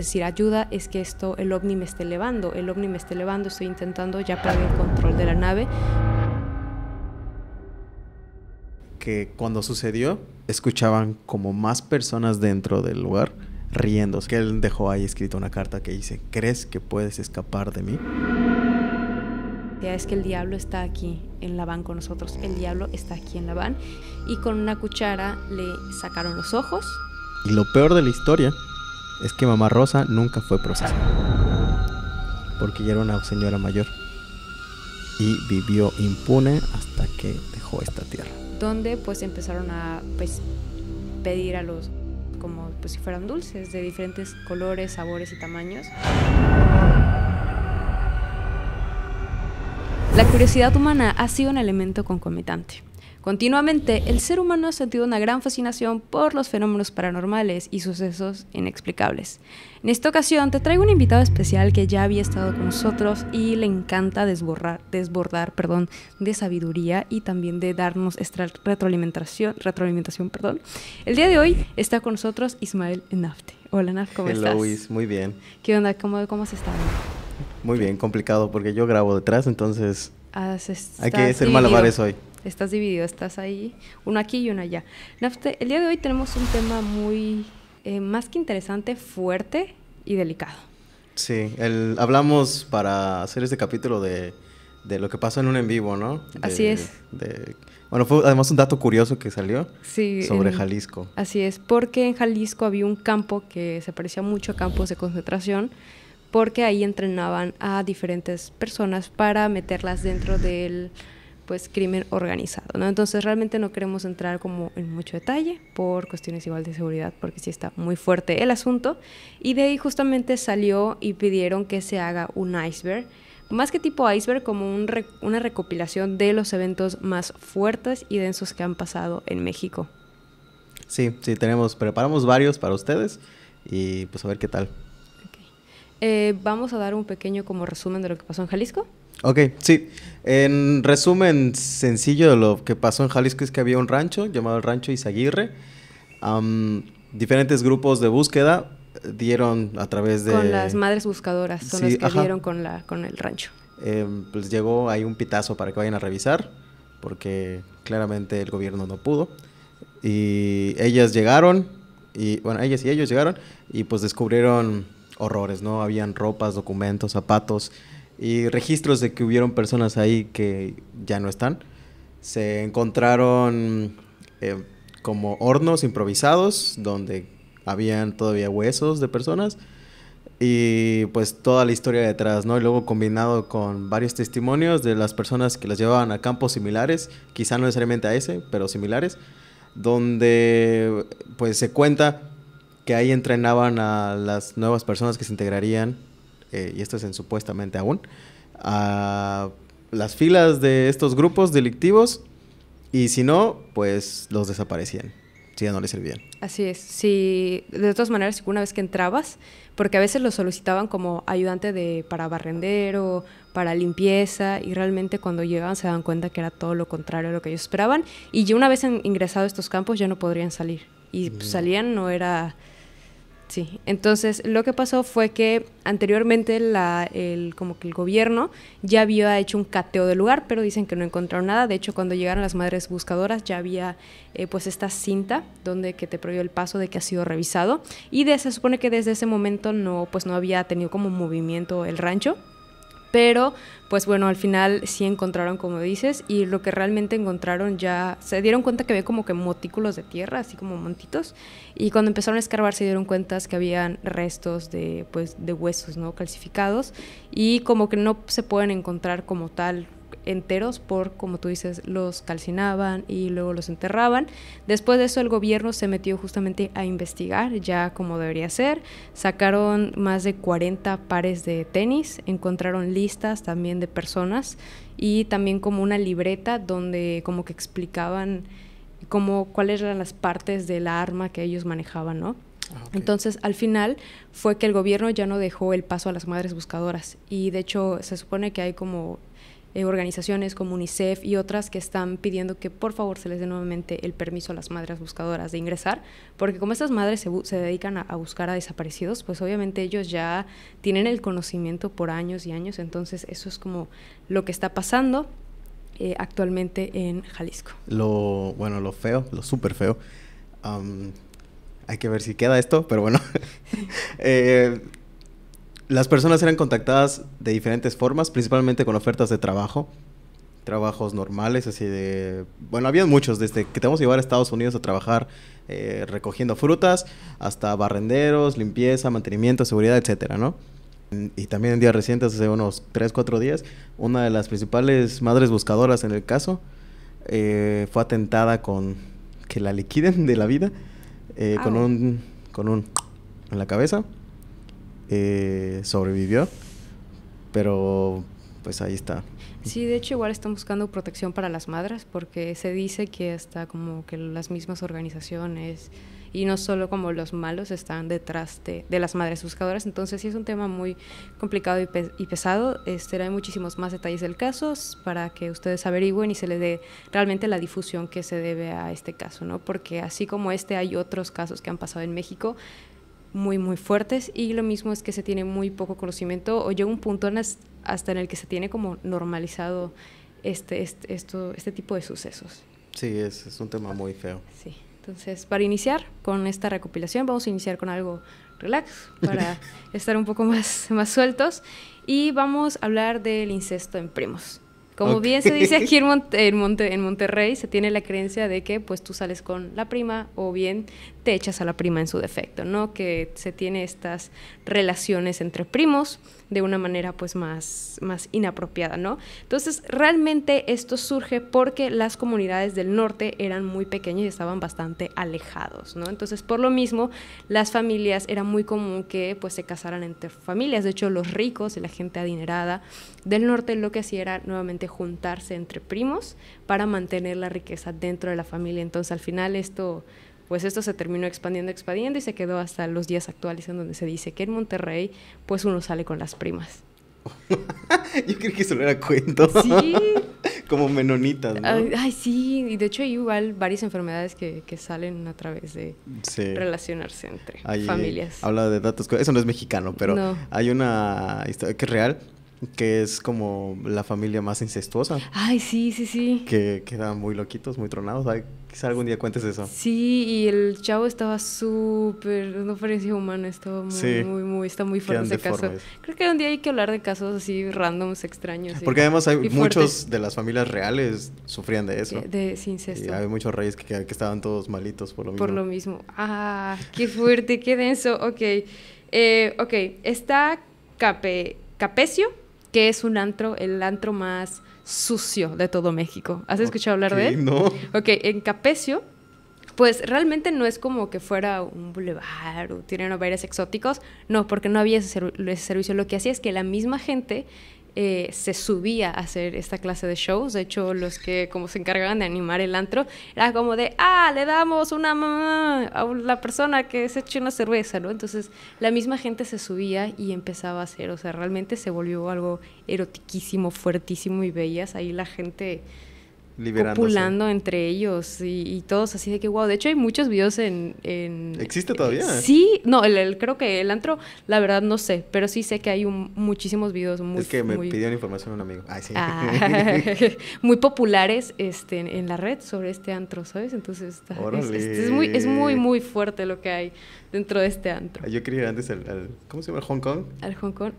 necesito ayuda, es que el ovni me esté elevando, estoy intentando ya perder el control de la nave. Que cuando sucedió, escuchaban como más personas dentro del lugar riéndose. Que él dejó ahí escrito una carta que dice: ¿crees que puedes escapar de mí? Ya es que el diablo está aquí en la van con nosotros, el diablo está aquí en la van, y con una cuchara le sacaron los ojos. Y lo peor de la historia es que mamá Rosa nunca fue procesada, porque ya era una señora mayor y vivió impune hasta que dejó esta tierra. Donde pues empezaron a pedir a los, como pues si fueran dulces de diferentes colores, sabores y tamaños. La curiosidad humana ha sido un elemento concomitante. Continuamente, el ser humano ha sentido una gran fascinación por los fenómenos paranormales y sucesos inexplicables. En esta ocasión te traigo un invitado especial que ya había estado con nosotros y le encanta desbordar de sabiduría y también de darnos esta retroalimentación. El día de hoy está con nosotros Ismael Nafte. Hola Naf, ¿cómo estás? Hello, Luis, muy bien. ¿Qué onda? ¿Cómo has estado? Muy bien, complicado porque yo grabo detrás, entonces hay que hacer malabares hoy. Estás dividido, estás ahí, uno aquí y uno allá. Nafte, el día de hoy tenemos un tema muy, más que interesante, fuerte y delicado. Sí, hablamos para hacer este capítulo de lo que pasó en un en vivo, ¿no? Así es. Bueno, fue además un dato curioso que salió sobre Jalisco. Así es, porque en Jalisco había un campo que se parecía mucho a campos de concentración, porque ahí entrenaban a diferentes personas para meterlas dentro del crimen organizado, ¿no? Entonces realmente no queremos entrar como en mucho detalle por cuestiones igual de seguridad, porque sí está muy fuerte el asunto, y de ahí justamente salió y pidieron que se haga un iceberg, más que tipo iceberg, como una recopilación de los eventos más fuertes y densos que han pasado en México. Sí, preparamos varios para ustedes y pues a ver qué tal. Vamos a dar un pequeño como resumen de lo que pasó en Jalisco. Ok, sí. En resumen sencillo de lo que pasó en Jalisco es que había un rancho llamado el Rancho Izaguirre. Diferentes grupos de búsqueda dieron a través de... Con las madres buscadoras, son las que dieron con el rancho. Pues llegó ahí un pitazo para que vayan a revisar, porque claramente el gobierno no pudo. Y ellas llegaron, ellas y ellos llegaron y pues descubrieron horrores, ¿no? Habían ropas, documentos, zapatos y registros de que hubieron personas ahí que ya no están. Se encontraron como hornos improvisados donde habían todavía huesos de personas y pues toda la historia detrás, ¿no? Y luego combinado con varios testimonios de las personas que las llevaban a campos similares, quizá no necesariamente a ese, pero similares, donde pues se cuenta que ahí entrenaban a las nuevas personas que se integrarían, y esto es supuestamente aún, a las filas de estos grupos delictivos, y si no, pues los desaparecían, si ya no les servían. Así es, sí, de todas maneras, una vez que entrabas, porque a veces lo solicitaban como ayudante para barrendero, para limpieza, y realmente cuando llegaban se daban cuenta que era todo lo contrario a lo que ellos esperaban, y ya una vez ingresado a estos campos ya no podrían salir, y salían, no era... Sí, entonces lo que pasó fue que anteriormente como que el gobierno ya había hecho un cateo del lugar, pero dicen que no encontraron nada. De hecho, cuando llegaron las madres buscadoras ya había pues esta cinta que te prohibió el paso de que ha sido revisado, y se supone que desde ese momento no había tenido como movimiento el rancho. Pero, pues bueno, al final sí encontraron, como dices, y lo que realmente encontraron ya se dieron cuenta que había como que montículos de tierra, así como montitos, y cuando empezaron a escarbar se dieron cuenta que habían restos de huesos, ¿no? Calcificados, y como que no se pueden encontrar como tal enteros como tú dices, los calcinaban y luego los enterraban. Después de eso el gobierno se metió justamente a investigar ya como debería ser, sacaron más de 40 pares de tenis, encontraron listas también de personas y también como una libreta donde como que explicaban cuáles eran las partes de la arma que ellos manejaban, ¿no? Okay. Entonces, al final fue que el gobierno ya no dejó el paso a las madres buscadoras, y de hecho se supone que hay como organizaciones como UNICEF y otras que están pidiendo que por favor se les dé nuevamente el permiso a las madres buscadoras de ingresar, porque como estas madres se dedican a buscar a desaparecidos, pues obviamente ellos ya tienen el conocimiento por años y años, entonces eso es como lo que está pasando actualmente en Jalisco. Lo feo, lo súper feo, hay que ver si queda esto, pero bueno, las personas eran contactadas de diferentes formas, principalmente con ofertas de trabajo, trabajos normales, así de... Bueno, había muchos, desde que te vamos a llevar a Estados Unidos a trabajar recogiendo frutas, hasta barrenderos, limpieza, mantenimiento, seguridad, etcétera, ¿no? Y también en días recientes, hace unos 3, 4 días, una de las principales madres buscadoras en el caso fue atentada con que la liquiden de la vida, con un en la cabeza. Sobrevivió, pero pues ahí está. Sí, de hecho igual están buscando protección para las madres porque se dice que hasta como que las mismas organizaciones y no solo como los malos están detrás de las madres buscadoras, entonces sí es un tema muy complicado y pesado. Hay muchísimos más detalles del caso para que ustedes averigüen y se le dé realmente la difusión que se debe a este caso, ¿no? Porque así como hay otros casos que han pasado en México muy muy fuertes y lo mismo es que se tiene muy poco conocimiento o llega un punto hasta en el que se tiene como normalizado este tipo de sucesos. Sí, es un tema muy feo. Sí, entonces para iniciar con esta recopilación vamos a iniciar con algo relax para estar un poco más sueltos y vamos a hablar del incesto en primos. Como bien se dice aquí en Monterrey, se tiene la creencia de que pues tú sales con la prima o bien te echas a la prima en su defecto, ¿no? Que se tiene estas relaciones entre primos de una manera pues más inapropiada, ¿no? Entonces, realmente esto surge porque las comunidades del norte eran muy pequeñas y estaban bastante alejados, ¿no? Entonces, por lo mismo, las familias, era muy común que pues se casaran entre familias. De hecho, los ricos y la gente adinerada del norte lo que hacía era nuevamente juntarse entre primos para mantener la riqueza dentro de la familia. Entonces, al final esto se terminó expandiendo y se quedó hasta los días actuales en donde se dice que en Monterrey pues uno sale con las primas. Yo creí que eso era cuento. Sí. Como menonitas, ¿no? Ay, sí, y de hecho hay igual varias enfermedades que salen a través de relacionarse entre familias. Habla de datos, eso no es mexicano, pero no. Hay una historia que es real, que es como la familia más incestuosa. Ay, sí. Que quedan muy loquitos, muy tronados. Ay, quizá algún día cuentes eso. Sí, y el chavo estaba súper, no parecía humano, estaba está muy fuerte ese caso. Creo que un día hay que hablar de casos así randoms, extraños. Porque además hay muchos de las familias reales sufrían de eso. De incesto. Y hay muchos reyes que estaban todos malitos por lo mismo. Por lo mismo. Ah, qué fuerte, qué denso. Ok, está Capecio, que es el antro más sucio de todo México. ¿Has escuchado hablar de él? No. Ok, en Capecio, pues realmente no es como que fuera un bulevar o tienen bares exóticos, no, porque no había ese servicio. Lo que hacía es que la misma gente se subía a hacer esta clase de shows. De hecho, los que como se encargaban de animar el antro, era como de, le damos una mamá a la persona que se eche una cerveza, ¿no? Entonces, la misma gente se subía y empezaba a hacer, o sea, realmente se volvió algo erotiquísimo, fuertísimo, y veías ahí la gente copulando entre ellos y todos así de que wow. De hecho hay muchos videos en ¿Existe todavía? Sí, no, creo que el antro, la verdad no sé, pero sí sé que hay muchísimos videos muy... Es que me pidieron información un amigo. Ay, sí. Muy populares en la red sobre este antro, ¿sabes? Entonces es muy fuerte lo que hay dentro de este antro. Yo quería ir antes ¿cómo se llama? ¿Hong Kong? Al Hong Kong,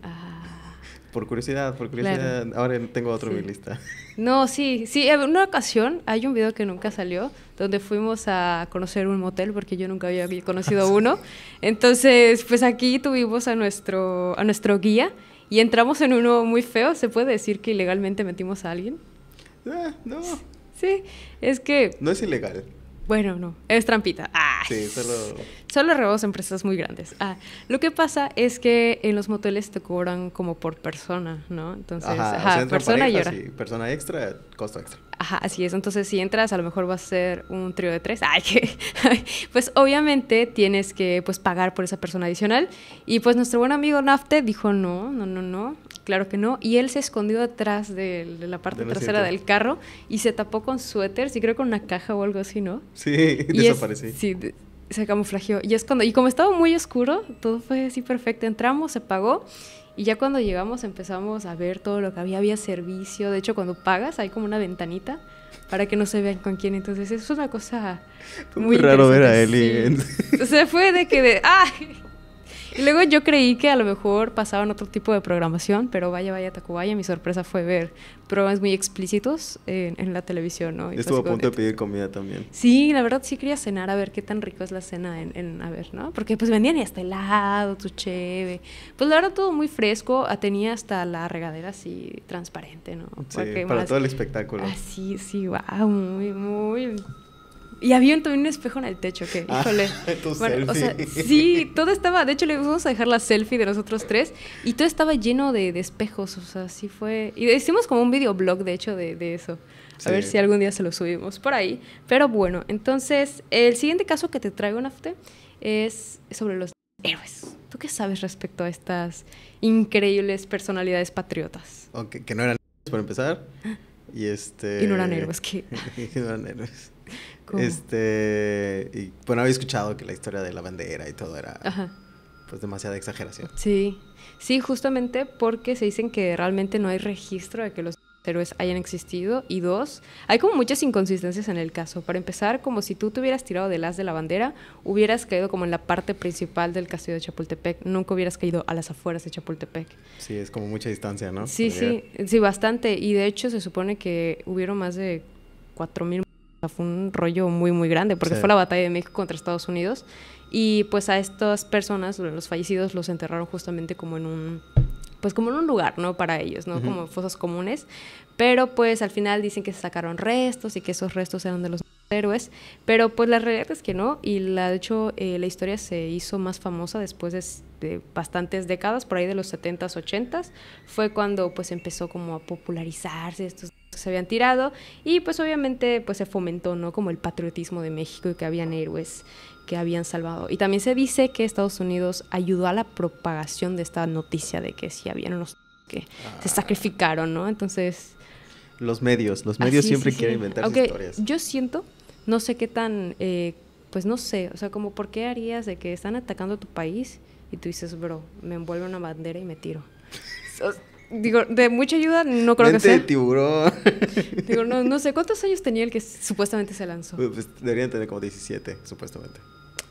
Por curiosidad. Claro. Ahora tengo otro en mi lista. No, sí. En una ocasión hay un video que nunca salió, donde fuimos a conocer un motel, porque yo nunca había conocido uno. Entonces, pues aquí tuvimos a nuestro guía y entramos en uno muy feo. ¿Se puede decir que ilegalmente metimos a alguien? No. Sí, es que... No es ilegal. Bueno, no, es trampita. Sí, solo robamos empresas muy grandes. Lo que pasa es que en los moteles te cobran como por persona, ¿no? Entonces, o sea, persona y hora. Sí, persona extra, costo extra. Ajá, así es. Entonces, si entras, a lo mejor va a ser un trío de 3. Ay, pues obviamente tienes que pues pagar por esa persona adicional. Y pues nuestro buen amigo Nafte dijo no, claro que no. Y él se escondió detrás de la parte trasera del carro y se tapó con suéteres y creo con una caja o algo así, ¿no? Sí, desaparecí. Sí, se camuflajeó. Y como estaba muy oscuro, todo fue así perfecto. Entramos, se pagó. Y ya cuando llegamos empezamos a ver todo lo que había servicio. De hecho, cuando pagas hay como una ventanita para que no se vean con quién. Entonces, eso es una cosa muy raro ver a Eli. Sí. O sea, fue ¡ay! Y luego yo creí que a lo mejor pasaban otro tipo de programación, pero vaya, Tacubaya, mi sorpresa fue ver programas muy explícitos en la televisión, ¿no? Y estuvo a punto de pedir comida también. Sí, la verdad sí quería cenar, a ver qué tan rico es la cena a ver, ¿no? Porque pues vendían y hasta helado, tu cheve. Pues la verdad todo muy fresco, tenía hasta la regadera así transparente, ¿no? Sí, para todo el espectáculo. Sí, wow, muy... Y había también un espejo en el techo que, híjole. Bueno, o sea, sí, todo estaba, de hecho le vamos a dejar la selfie de nosotros tres y todo estaba lleno de espejos, o sea, sí fue. Y hicimos como un videoblog, de hecho, de eso. A ver si algún día se lo subimos por ahí. Pero bueno, entonces, el siguiente caso que te traigo, Nafte, es sobre los héroes. ¿Tú qué sabes respecto a estas increíbles personalidades patriotas? Okay, que no eran héroes, para empezar. Y no eran héroes, ¿qué? Que no eran héroes. ¿Cómo? Y bueno, había escuchado que la historia de la bandera y todo era pues demasiada exageración. Sí, justamente porque se dicen que realmente no hay registro de que los héroes hayan existido. Y dos, hay como muchas inconsistencias en el caso. Para empezar, como si tú te hubieras tirado del as de la bandera, hubieras caído como en la parte principal del castillo de Chapultepec. Nunca hubieras caído a las afueras de Chapultepec. Sí, es como mucha distancia, ¿no? Sí, bastante. Y de hecho se supone que hubieron más de 4,000. Fue un rollo muy, muy grande, porque fue la batalla de México contra Estados Unidos. Y pues a estas personas, los fallecidos, los enterraron justamente como en un lugar, ¿no? Para ellos, ¿no? Como fosas comunes. Pero pues al final dicen que se sacaron restos y que esos restos eran de los héroes. Pero pues la realidad es que no. Y de hecho la historia se hizo más famosa después de bastantes décadas, por ahí de los 70s, 80s. Fue cuando pues empezó como a popularizarse estos que se habían tirado. Y pues obviamente pues se fomentó, ¿no? Como el patriotismo de México y que habían héroes que habían salvado. Y también se dice que Estados Unidos ayudó a la propagación de esta noticia de que sí habían unos que se sacrificaron, ¿no? Entonces... Los medios siempre quieren inventar historias. Yo siento, no sé qué tan, pues no sé, o sea, como por qué harías de que están atacando a tu país y tú dices, bro, me envuelve una bandera y me tiro. Digo, de mucha ayuda no creo que sea. De tiburón. Digo, no sé, ¿cuántos años tenía el que supuestamente se lanzó? Pues deberían tener como 17, supuestamente.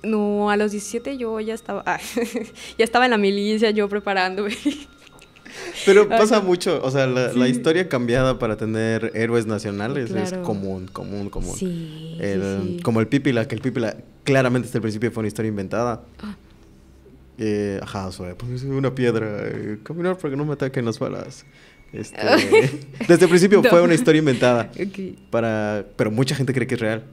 No, a los 17 yo ya estaba, ya estaba en la milicia, yo preparándome. Pero pasa mucho, o sea, la historia cambiada para tener héroes nacionales es común. Sí, Como el Pípila, que el Pípila claramente desde el principio fue una historia inventada. Ponerse una piedra, caminar para que no me ataquen las balas. Desde el principio fue una historia inventada. Pero mucha gente cree que es real.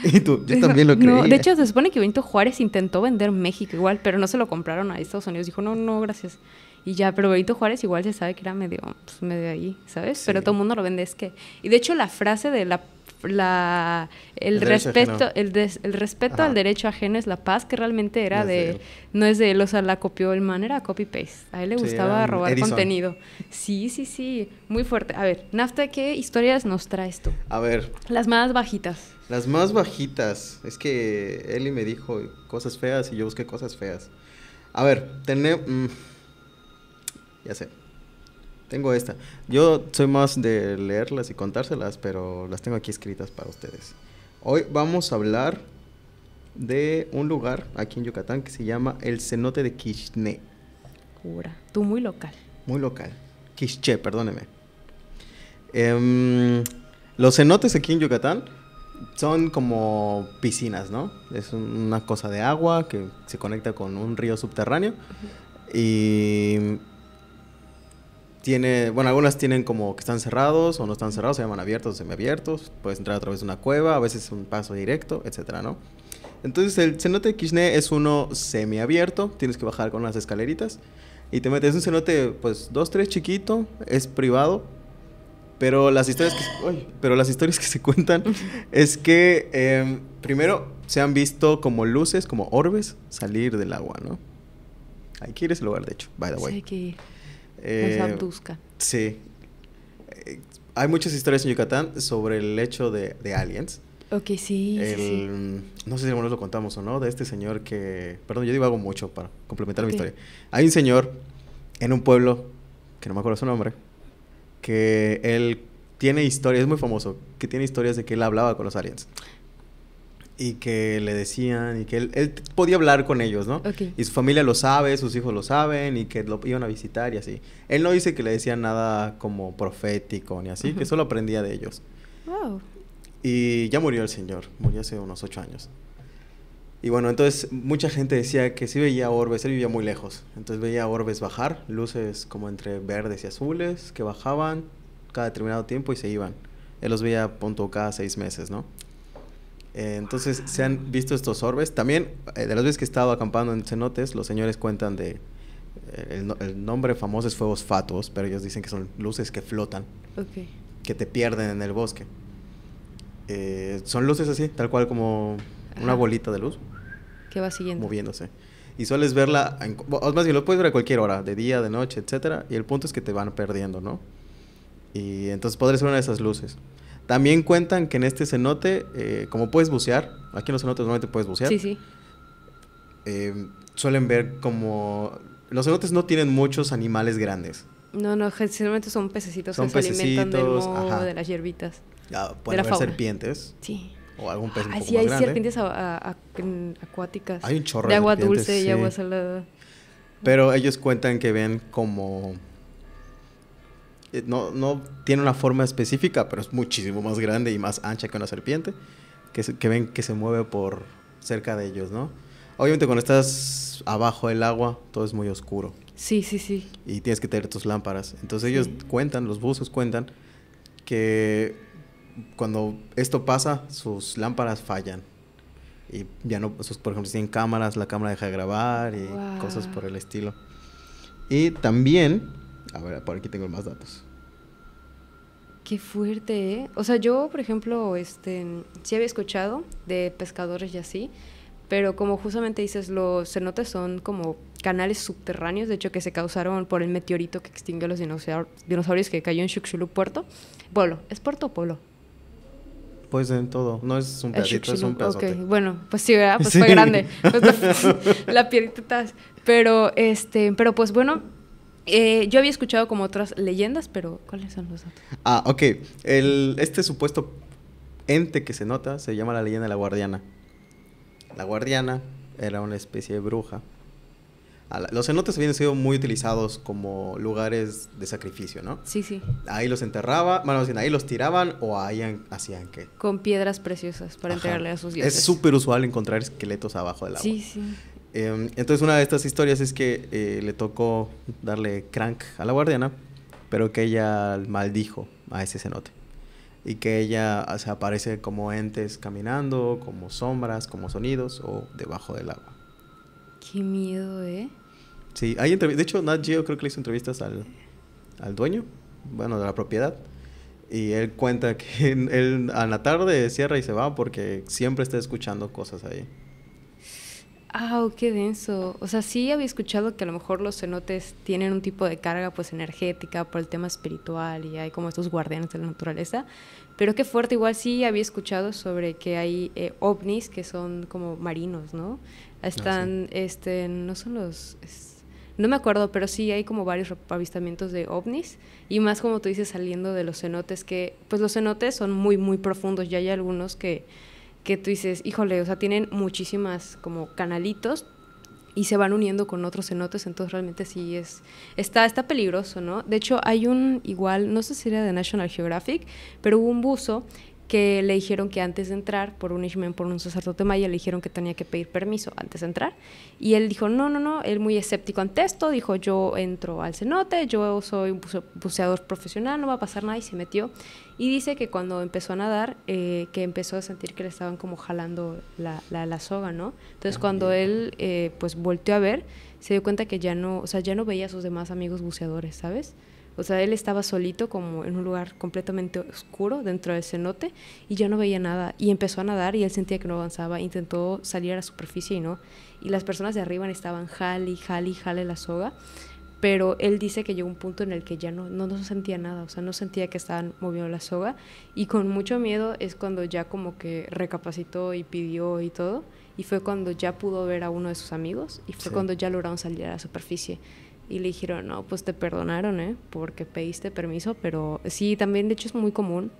Y tú, yo también lo creía. No, de hecho, se supone que Benito Juárez intentó vender México igual, pero no se lo compraron a Estados Unidos. Dijo, no, gracias. Y ya, pero Benito Juárez igual se sabe que era medio ahí, ¿sabes? Sí. Pero todo el mundo lo vende, Y de hecho, la frase de el respeto al derecho ajeno es la paz, que realmente era no es de él, o sea, la copió el man, era copy-paste. A él le gustaba robar Edison. Contenido. Sí, muy fuerte. A ver, Nafta, ¿qué historias nos traes tú? A ver. Las más bajitas. Las más bajitas. Es que Eli me dijo cosas feas y yo busqué cosas feas. A ver, ya sé. Tengo esta. Yo soy más de leerlas y contárselas, pero las tengo aquí escritas para ustedes. Hoy vamos a hablar de un lugar aquí en Yucatán que se llama el Cenote de Quiché. Tú muy local. Muy local. Quiché, perdóneme. Los cenotes aquí en Yucatán son como piscinas, ¿no? Es una cosa de agua que se conecta con un río subterráneo. Y algunas tienen como que están cerrados o no están cerrados, se llaman abiertos o semiabiertos. Puedes entrar a través de una cueva, a veces un paso directo, etcétera, ¿no? Entonces el cenote de Quiché es uno semiabierto, tienes que bajar con unas escaleritas y te metes. Es un cenote, pues, 2-3 chiquito, es privado. Pero las historias que se cuentan es que primero se han visto como luces, como orbes salir del agua, ¿no? Hay que ir a ese lugar, de hecho, by the way. Sí, hay que ir. Nos abduzcan. Sí. Hay muchas historias en Yucatán sobre el hecho de aliens. Ok, sí. No sé si algunos lo contamos o no, de este señor que... Perdón, yo divago mucho para complementar mi Ok. historia. Hay un señor en un pueblo, que no me acuerdo su nombre, que él tiene historias, es muy famoso, que tiene historias de que él hablaba con los aliens. Y que le decían, y que él podía hablar con ellos, ¿no? Ok. Y su familia lo sabe, sus hijos lo saben, y que lo iban a visitar y así. Él no dice que le decían nada como profético ni así, que solo aprendía de ellos. Wow. Y ya murió el señor, murió hace unos 8 años. Y bueno, entonces mucha gente decía que sí veía orbes, él vivía muy lejos. Entonces veía orbes bajar, luces como entre verdes y azules, que bajaban cada determinado tiempo y se iban. Él los veía, punto, cada 6 meses, ¿no? Entonces se han visto estos orbes. También, de las veces que he estado acampando en cenotes, los señores cuentan de... el nombre famoso es fuegos fatuos, pero ellos dicen que son luces que flotan, Ok. que te pierden en el bosque. Son luces así, tal cual como una Ajá. bolita de luz ¿Qué va siguiendo? moviéndose. Y sueles verla, o más bien lo puedes ver a cualquier hora, de día, de noche, etcétera. Y el punto es que te van perdiendo, ¿no? Y entonces podría ser una de esas luces. También cuentan que en este cenote, como puedes bucear, aquí en los cenotes normalmente puedes bucear. Sí, sí. Suelen ver como... Los cenotes no tienen muchos animales grandes. No, generalmente son pececitos Son que se alimentan del pececitos, moho, ajá. de las hierbitas. Pueden la haber fauna. serpientes Sí. o algún pez un poco Sí, más hay grande. serpientes acuáticas. Hay un chorro de de agua serpientes, dulce y sí. agua salada. Pero ellos cuentan que ven como... No tiene una forma específica, pero es muchísimo más grande y más ancha que una serpiente, que ven que se mueve por cerca de ellos, ¿no? Obviamente cuando estás abajo del agua, todo es muy oscuro Sí, sí, sí. y tienes que tener tus lámparas. Entonces Sí. ellos cuentan, los buzos cuentan, que cuando esto pasa, sus lámparas fallan. Y ya no, por ejemplo, si tienen cámaras, la cámara deja de grabar y Wow. cosas por el estilo. Y también, a ver, por aquí tengo más datos. Qué fuerte, ¿eh? O sea, yo, por ejemplo, sí había escuchado de pescadores y así, pero como justamente dices, los cenotes son como canales subterráneos, de hecho, que se causaron por el meteorito que extinguió a los dinosaurios que cayó en Chicxulub, Pueblo. ¿Es puerto o pueblo? Pues en todo, no es un pedacito, es un pedazote. Ok, bueno, pues sí, ¿verdad? Pues Sí. fue grande. Pues la piedrita. Pero pues bueno, yo había escuchado como otras leyendas, pero ¿cuáles son los datos? Ok. Este supuesto ente que se nota se llama la leyenda de la guardiana. La guardiana era una especie de bruja. Los cenotes habían sido muy utilizados como lugares de sacrificio, ¿no? Sí, sí. Ahí los enterraban, bueno, ahí los tiraban o ahí hacían qué. Con piedras preciosas para Ajá. entregarle a sus dioses. Es súper usual encontrar esqueletos abajo del agua. Sí, sí. Entonces una de estas historias es que le tocó darle crank a la guardiana, pero que ella maldijo a ese cenote. Y que ella aparece como entes caminando, como sombras, como sonidos o debajo del agua. Qué miedo, ¿eh? Sí, de hecho Nat Geo creo que le hizo entrevistas al dueño, bueno, de la propiedad. Y él cuenta que él a la tarde cierra y se va porque siempre está escuchando cosas ahí. Qué denso. O sea, sí había escuchado que a lo mejor los cenotes tienen un tipo de carga pues energética por el tema espiritual y hay como estos guardianes de la naturaleza. Pero qué fuerte, igual sí había escuchado sobre que hay ovnis que son como marinos, ¿no? Están, no son no me acuerdo, pero sí hay como varios avistamientos de ovnis y más como tú dices saliendo de los cenotes que, pues los cenotes son muy, muy profundos y hay algunos que tú dices, híjole, o sea, tienen muchísimas como canalitos y se van uniendo con otros cenotes, entonces realmente sí está peligroso, ¿no? De hecho, hay igual, no sé si era de National Geographic, pero hubo un buzo que le dijeron que antes de entrar, por un sacerdote maya, le dijeron que tenía que pedir permiso antes de entrar, y él dijo, no, él muy escéptico ante esto, dijo, yo entro al cenote, yo soy un buceador profesional, no va a pasar nada, y se metió, y dice que cuando empezó a nadar, que empezó a sentir que le estaban como jalando la soga, ¿no? Entonces cuando él pues volteó a ver, se dio cuenta que ya no veía a sus demás amigos buceadores, ¿sabes? O sea, él estaba solito como en un lugar completamente oscuro dentro del cenote y ya no veía nada. Y empezó a nadar y él sentía que no avanzaba. Intentó salir a la superficie y no. Y las personas de arriba estaban jale la soga. Pero él dice que llegó un punto en el que ya no sentía nada. O sea, no sentía que estaban moviendo la soga. Y con mucho miedo es cuando ya como que recapacitó y pidió y todo. Y fue cuando ya pudo ver a uno de sus amigos. Y fue cuando ya lograron salir a la superficie. Y le dijeron, no, pues te perdonaron, porque pediste permiso, pero sí, también de hecho es muy común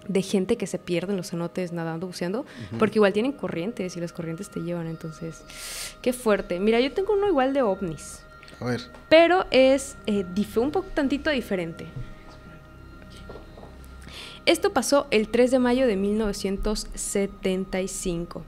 de gente que se pierde en los cenotes nadando, buceando, porque igual tienen corrientes y las corrientes te llevan, entonces, qué fuerte. Mira, yo tengo uno igual de ovnis. A ver. Pero es un poco tantito diferente. Esto pasó el 3 de mayo de 1975.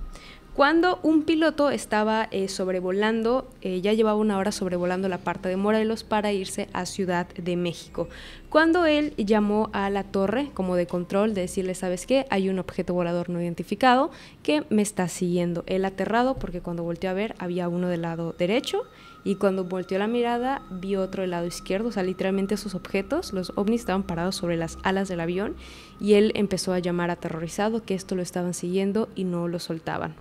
Cuando un piloto estaba sobrevolando, ya llevaba una hora sobrevolando la parte de Morelos para irse a Ciudad de México. Cuando él llamó a la torre como de control, de decirle, ¿sabes qué? Hay un objeto volador no identificado que me está siguiendo. Él aterrado porque cuando volteó a ver había uno del lado derecho y cuando volteó la mirada vio otro del lado izquierdo. O sea, literalmente esos objetos, los ovnis, estaban parados sobre las alas del avión y él empezó a llamar aterrorizado que esto lo estaban siguiendo y no lo soltaban.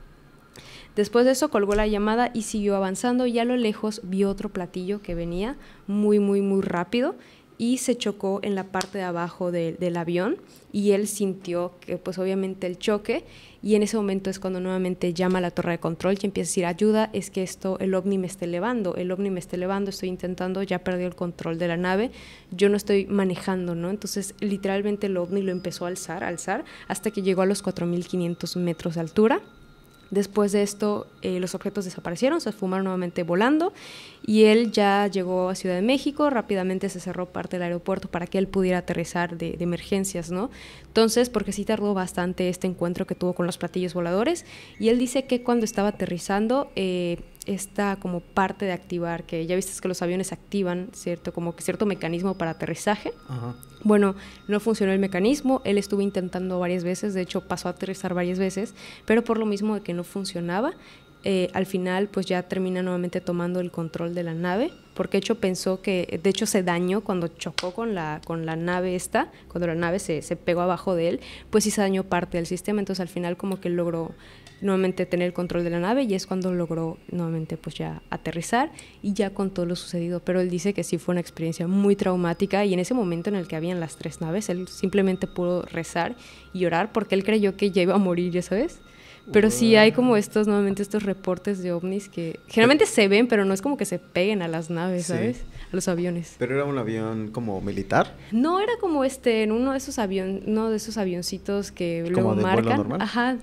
Después de eso colgó la llamada y siguió avanzando y a lo lejos vio otro platillo que venía muy rápido y se chocó en la parte de abajo del avión y él sintió que pues obviamente el choque y en ese momento es cuando nuevamente llama a la torre de control y empieza a decir ayuda, es que el ovni me está elevando, estoy intentando, ya perdí el control de la nave, yo no estoy manejando, ¿no? Entonces literalmente el ovni lo empezó a alzar hasta que llegó a los 4.500 metros de altura. Después de esto, los objetos desaparecieron, se esfumaron nuevamente volando y él ya llegó a Ciudad de México, rápidamente se cerró parte del aeropuerto para que él pudiera aterrizar de emergencias, ¿no? Entonces, porque sí tardó bastante este encuentro que tuvo con los platillos voladores y él dice que cuando estaba aterrizando, esta como parte de activar, que ya viste que los aviones activan cierto mecanismo para aterrizaje. Ajá. Bueno, no funcionó el mecanismo, él estuvo intentando varias veces, de hecho pasó a aterrizar varias veces, pero por lo mismo de que no funcionaba, al final pues ya termina nuevamente tomando el control de la nave, porque de hecho pensó que, de hecho se dañó cuando chocó con la nave cuando la nave se pegó abajo de él, pues sí se dañó parte del sistema, entonces al final como que logró nuevamente tener el control de la nave y es cuando logró nuevamente pues ya aterrizar y ya con todo lo sucedido, pero él dice que sí fue una experiencia muy traumática y en ese momento en el que habían las 3 naves, él simplemente pudo rezar y orar porque él creyó que ya iba a morir, ya sabes. Pero sí hay como estos reportes de ovnis que generalmente se ven, pero no es como que se peguen a las naves, ¿sabes? Sí. A los aviones. ¿Pero era un avión como militar? No, era como en uno de esos avioncitos que luego de marcan. ¿Vuelo normal? Ajá.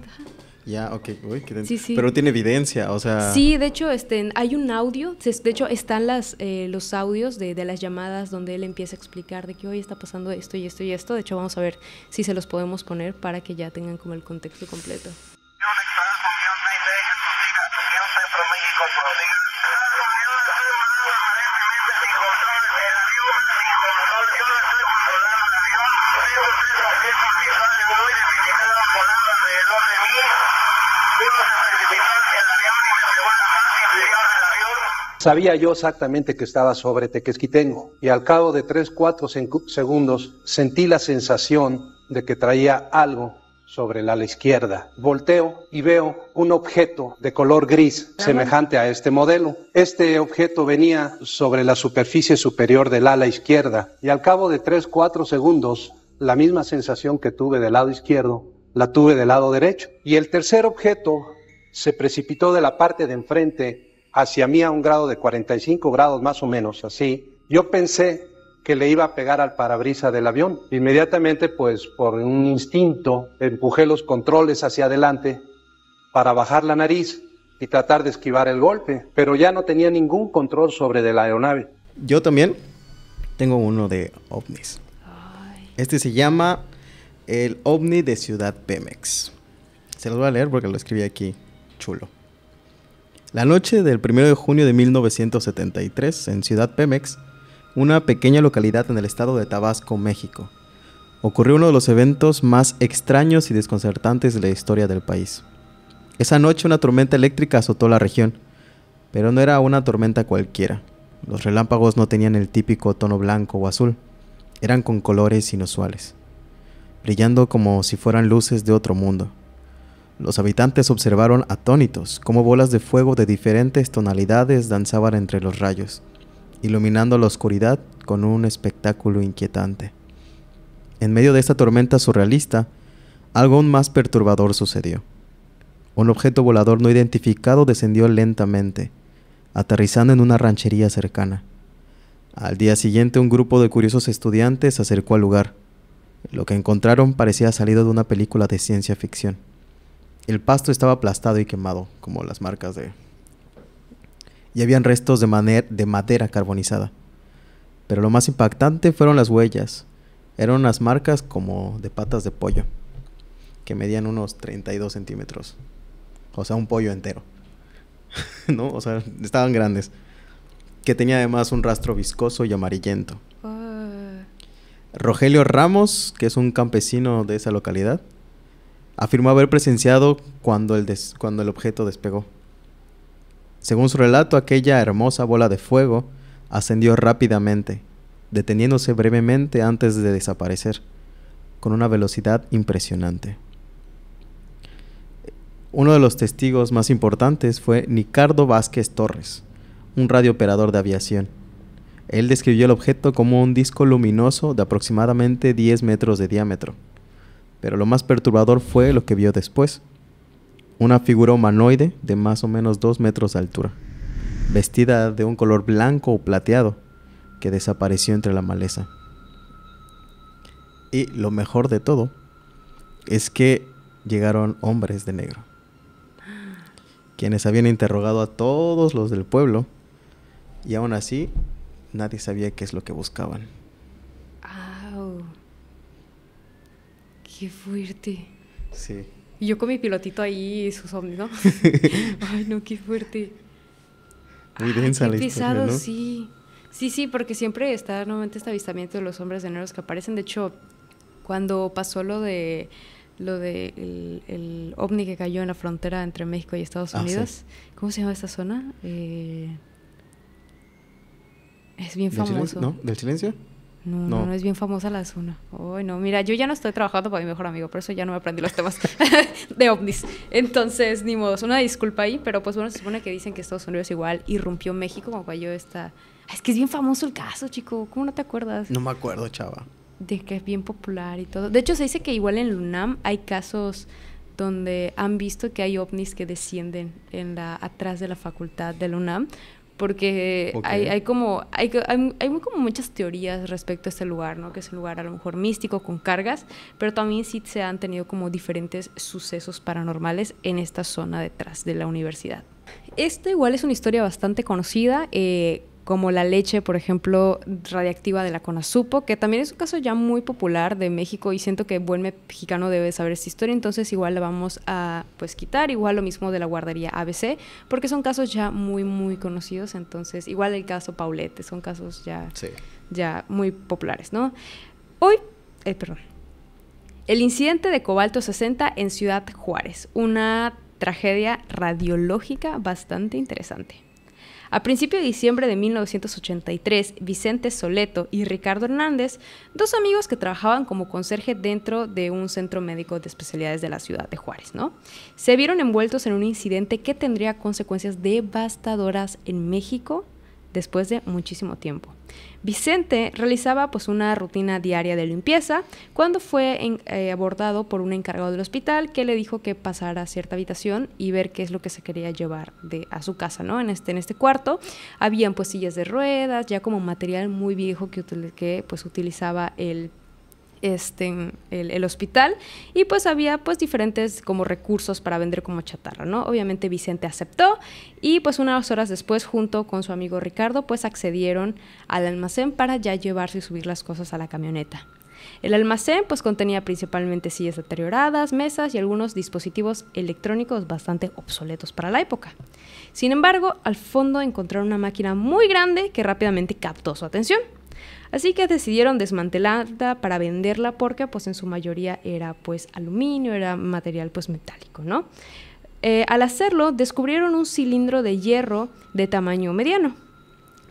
Ya, ok. Uy, sí. Pero tiene evidencia, o sea... Sí, de hecho, hay un audio, de hecho, están los audios de las llamadas donde él empieza a explicar de que hoy está pasando esto y esto y esto. De hecho, vamos a ver si se los podemos poner para que ya tengan como el contexto completo. Sabía yo exactamente que estaba sobre Tequesquitengo y al cabo de 3-4 segundos sentí la sensación de que traía algo sobre el ala izquierda. Volteo y veo un objeto de color gris semejante a este modelo. Este objeto venía sobre la superficie superior del ala izquierda y al cabo de 3-4 segundos la misma sensación que tuve del lado izquierdo la tuve del lado derecho. Y el tercer objeto se precipitó de la parte de enfrente hacia mí a un grado de 45 grados más o menos, así. Yo pensé que le iba a pegar al parabrisas del avión. Inmediatamente, pues, por un instinto, empujé los controles hacia adelante para bajar la nariz y tratar de esquivar el golpe, pero ya no tenía ningún control sobre de la aeronave. Yo también tengo uno de ovnis. Este se llama el ovni de Ciudad Pemex. Se los voy a leer porque lo escribí aquí, chulo. La noche del 1 de junio de 1973, en Ciudad Pemex, una pequeña localidad en el estado de Tabasco, México, ocurrió uno de los eventos más extraños y desconcertantes de la historia del país. Esa noche una tormenta eléctrica azotó la región, pero no era una tormenta cualquiera. Los relámpagos no tenían el típico tono blanco o azul. Eran con colores inusuales, brillando como si fueran luces de otro mundo. Los habitantes observaron atónitos cómo bolas de fuego de diferentes tonalidades danzaban entre los rayos, iluminando la oscuridad con un espectáculo inquietante. En medio de esta tormenta surrealista, algo aún más perturbador sucedió. Un objeto volador no identificado descendió lentamente, aterrizando en una ranchería cercana. Al día siguiente, un grupo de curiosos estudiantes se acercó al lugar. Lo que encontraron parecía salido de una película de ciencia ficción. El pasto estaba aplastado y quemado, como las marcas de... y habían restos de madera carbonizada. Pero lo más impactante fueron las huellas. Eran unas marcas como de patas de pollo, que medían unos 32 centímetros. O sea, un pollo entero. ¿No? O sea, estaban grandes. Que tenía además un rastro viscoso y amarillento. Rogelio Ramos, que es un campesino de esa localidad, afirmó haber presenciado cuando el objeto despegó. Según su relato, aquella hermosa bola de fuego ascendió rápidamente, deteniéndose brevemente antes de desaparecer, con una velocidad impresionante. Uno de los testigos más importantes fue Ricardo Vázquez Torres, un radiooperador de aviación. Él describió el objeto como un disco luminoso de aproximadamente 10 metros de diámetro. Pero lo más perturbador fue lo que vio después. Una figura humanoide de más o menos 2 metros de altura, vestida de un color blanco o plateado, que desapareció entre la maleza. Y lo mejor de todo es que llegaron hombres de negro, quienes habían interrogado a todos los del pueblo, y aún así nadie sabía qué es lo que buscaban. ¡Au! ¡Qué fuerte! Sí. Y yo con mi pilotito ahí y sus ovnis, ¿no? Ay, no, qué fuerte. Muy densa qué la pesado, historia, ¿no? sí. Sí, porque siempre está nuevamente este avistamiento de los hombres de negros que aparecen. De hecho, cuando pasó lo de el ovni que cayó en la frontera entre México y Estados Unidos, sí. ¿Cómo se llama esta zona? Es bien famoso. ¿No? ¿Del silencio? No, es bien famosa la zona. Ay, no, mira, yo ya no estoy trabajando para mi mejor amigo, por eso ya no me aprendí los temas de ovnis. Entonces, ni modo, una disculpa ahí, pero pues bueno, se supone que dicen que Estados Unidos igual irrumpió México cuando cayó esta... Es que es bien famoso el caso, chico, ¿cómo no te acuerdas? No me acuerdo, chava. De que es bien popular y todo. De hecho, se dice que igual en el UNAM hay casos donde han visto que hay ovnis que descienden atrás de la facultad del UNAM, porque okay. hay como muchas teorías respecto a este lugar, ¿no? Que es un lugar a lo mejor místico, con cargas, pero también sí se han tenido como diferentes sucesos paranormales en esta zona detrás de la universidad. Esta igual es una historia bastante conocida, como la leche, por ejemplo, radiactiva de la Conasupo, que también es un caso ya muy popular de México y siento que buen mexicano debe saber esta historia, entonces igual la vamos a pues quitar, igual lo mismo de la guardería ABC, porque son casos ya muy, muy conocidos, entonces igual el caso Paulette, son casos ya muy populares, ¿no? El incidente de Cobalto 60 en Ciudad Juárez, una tragedia radiológica bastante interesante. A principios de diciembre de 1983, Vicente Soleto y Ricardo Hernández, dos amigos que trabajaban como conserje dentro de un centro médico de especialidades de la ciudad de Juárez, ¿no? Se vieron envueltos en un incidente que tendría consecuencias devastadoras en México después de muchísimo tiempo. Vicente realizaba pues una rutina diaria de limpieza cuando fue abordado por un encargado del hospital que le dijo que pasara a cierta habitación y ver qué es lo que se quería llevar a su casa, ¿no? En este cuarto habían pues sillas de ruedas, ya como material muy viejo que pues utilizaba el hospital, y pues había pues diferentes como recursos para vender como chatarra, ¿no? Obviamente Vicente aceptó y pues unas horas después, junto con su amigo Ricardo, pues accedieron al almacén para ya llevarse y subir las cosas a la camioneta. El almacén pues contenía principalmente sillas deterioradas, mesas y algunos dispositivos electrónicos bastante obsoletos para la época. Sin embargo, al fondo encontraron una máquina muy grande que rápidamente captó su atención. Así que decidieron desmantelarla para venderla porque pues en su mayoría era pues aluminio, era material pues metálico, ¿no? Al hacerlo descubrieron un cilindro de hierro de tamaño mediano,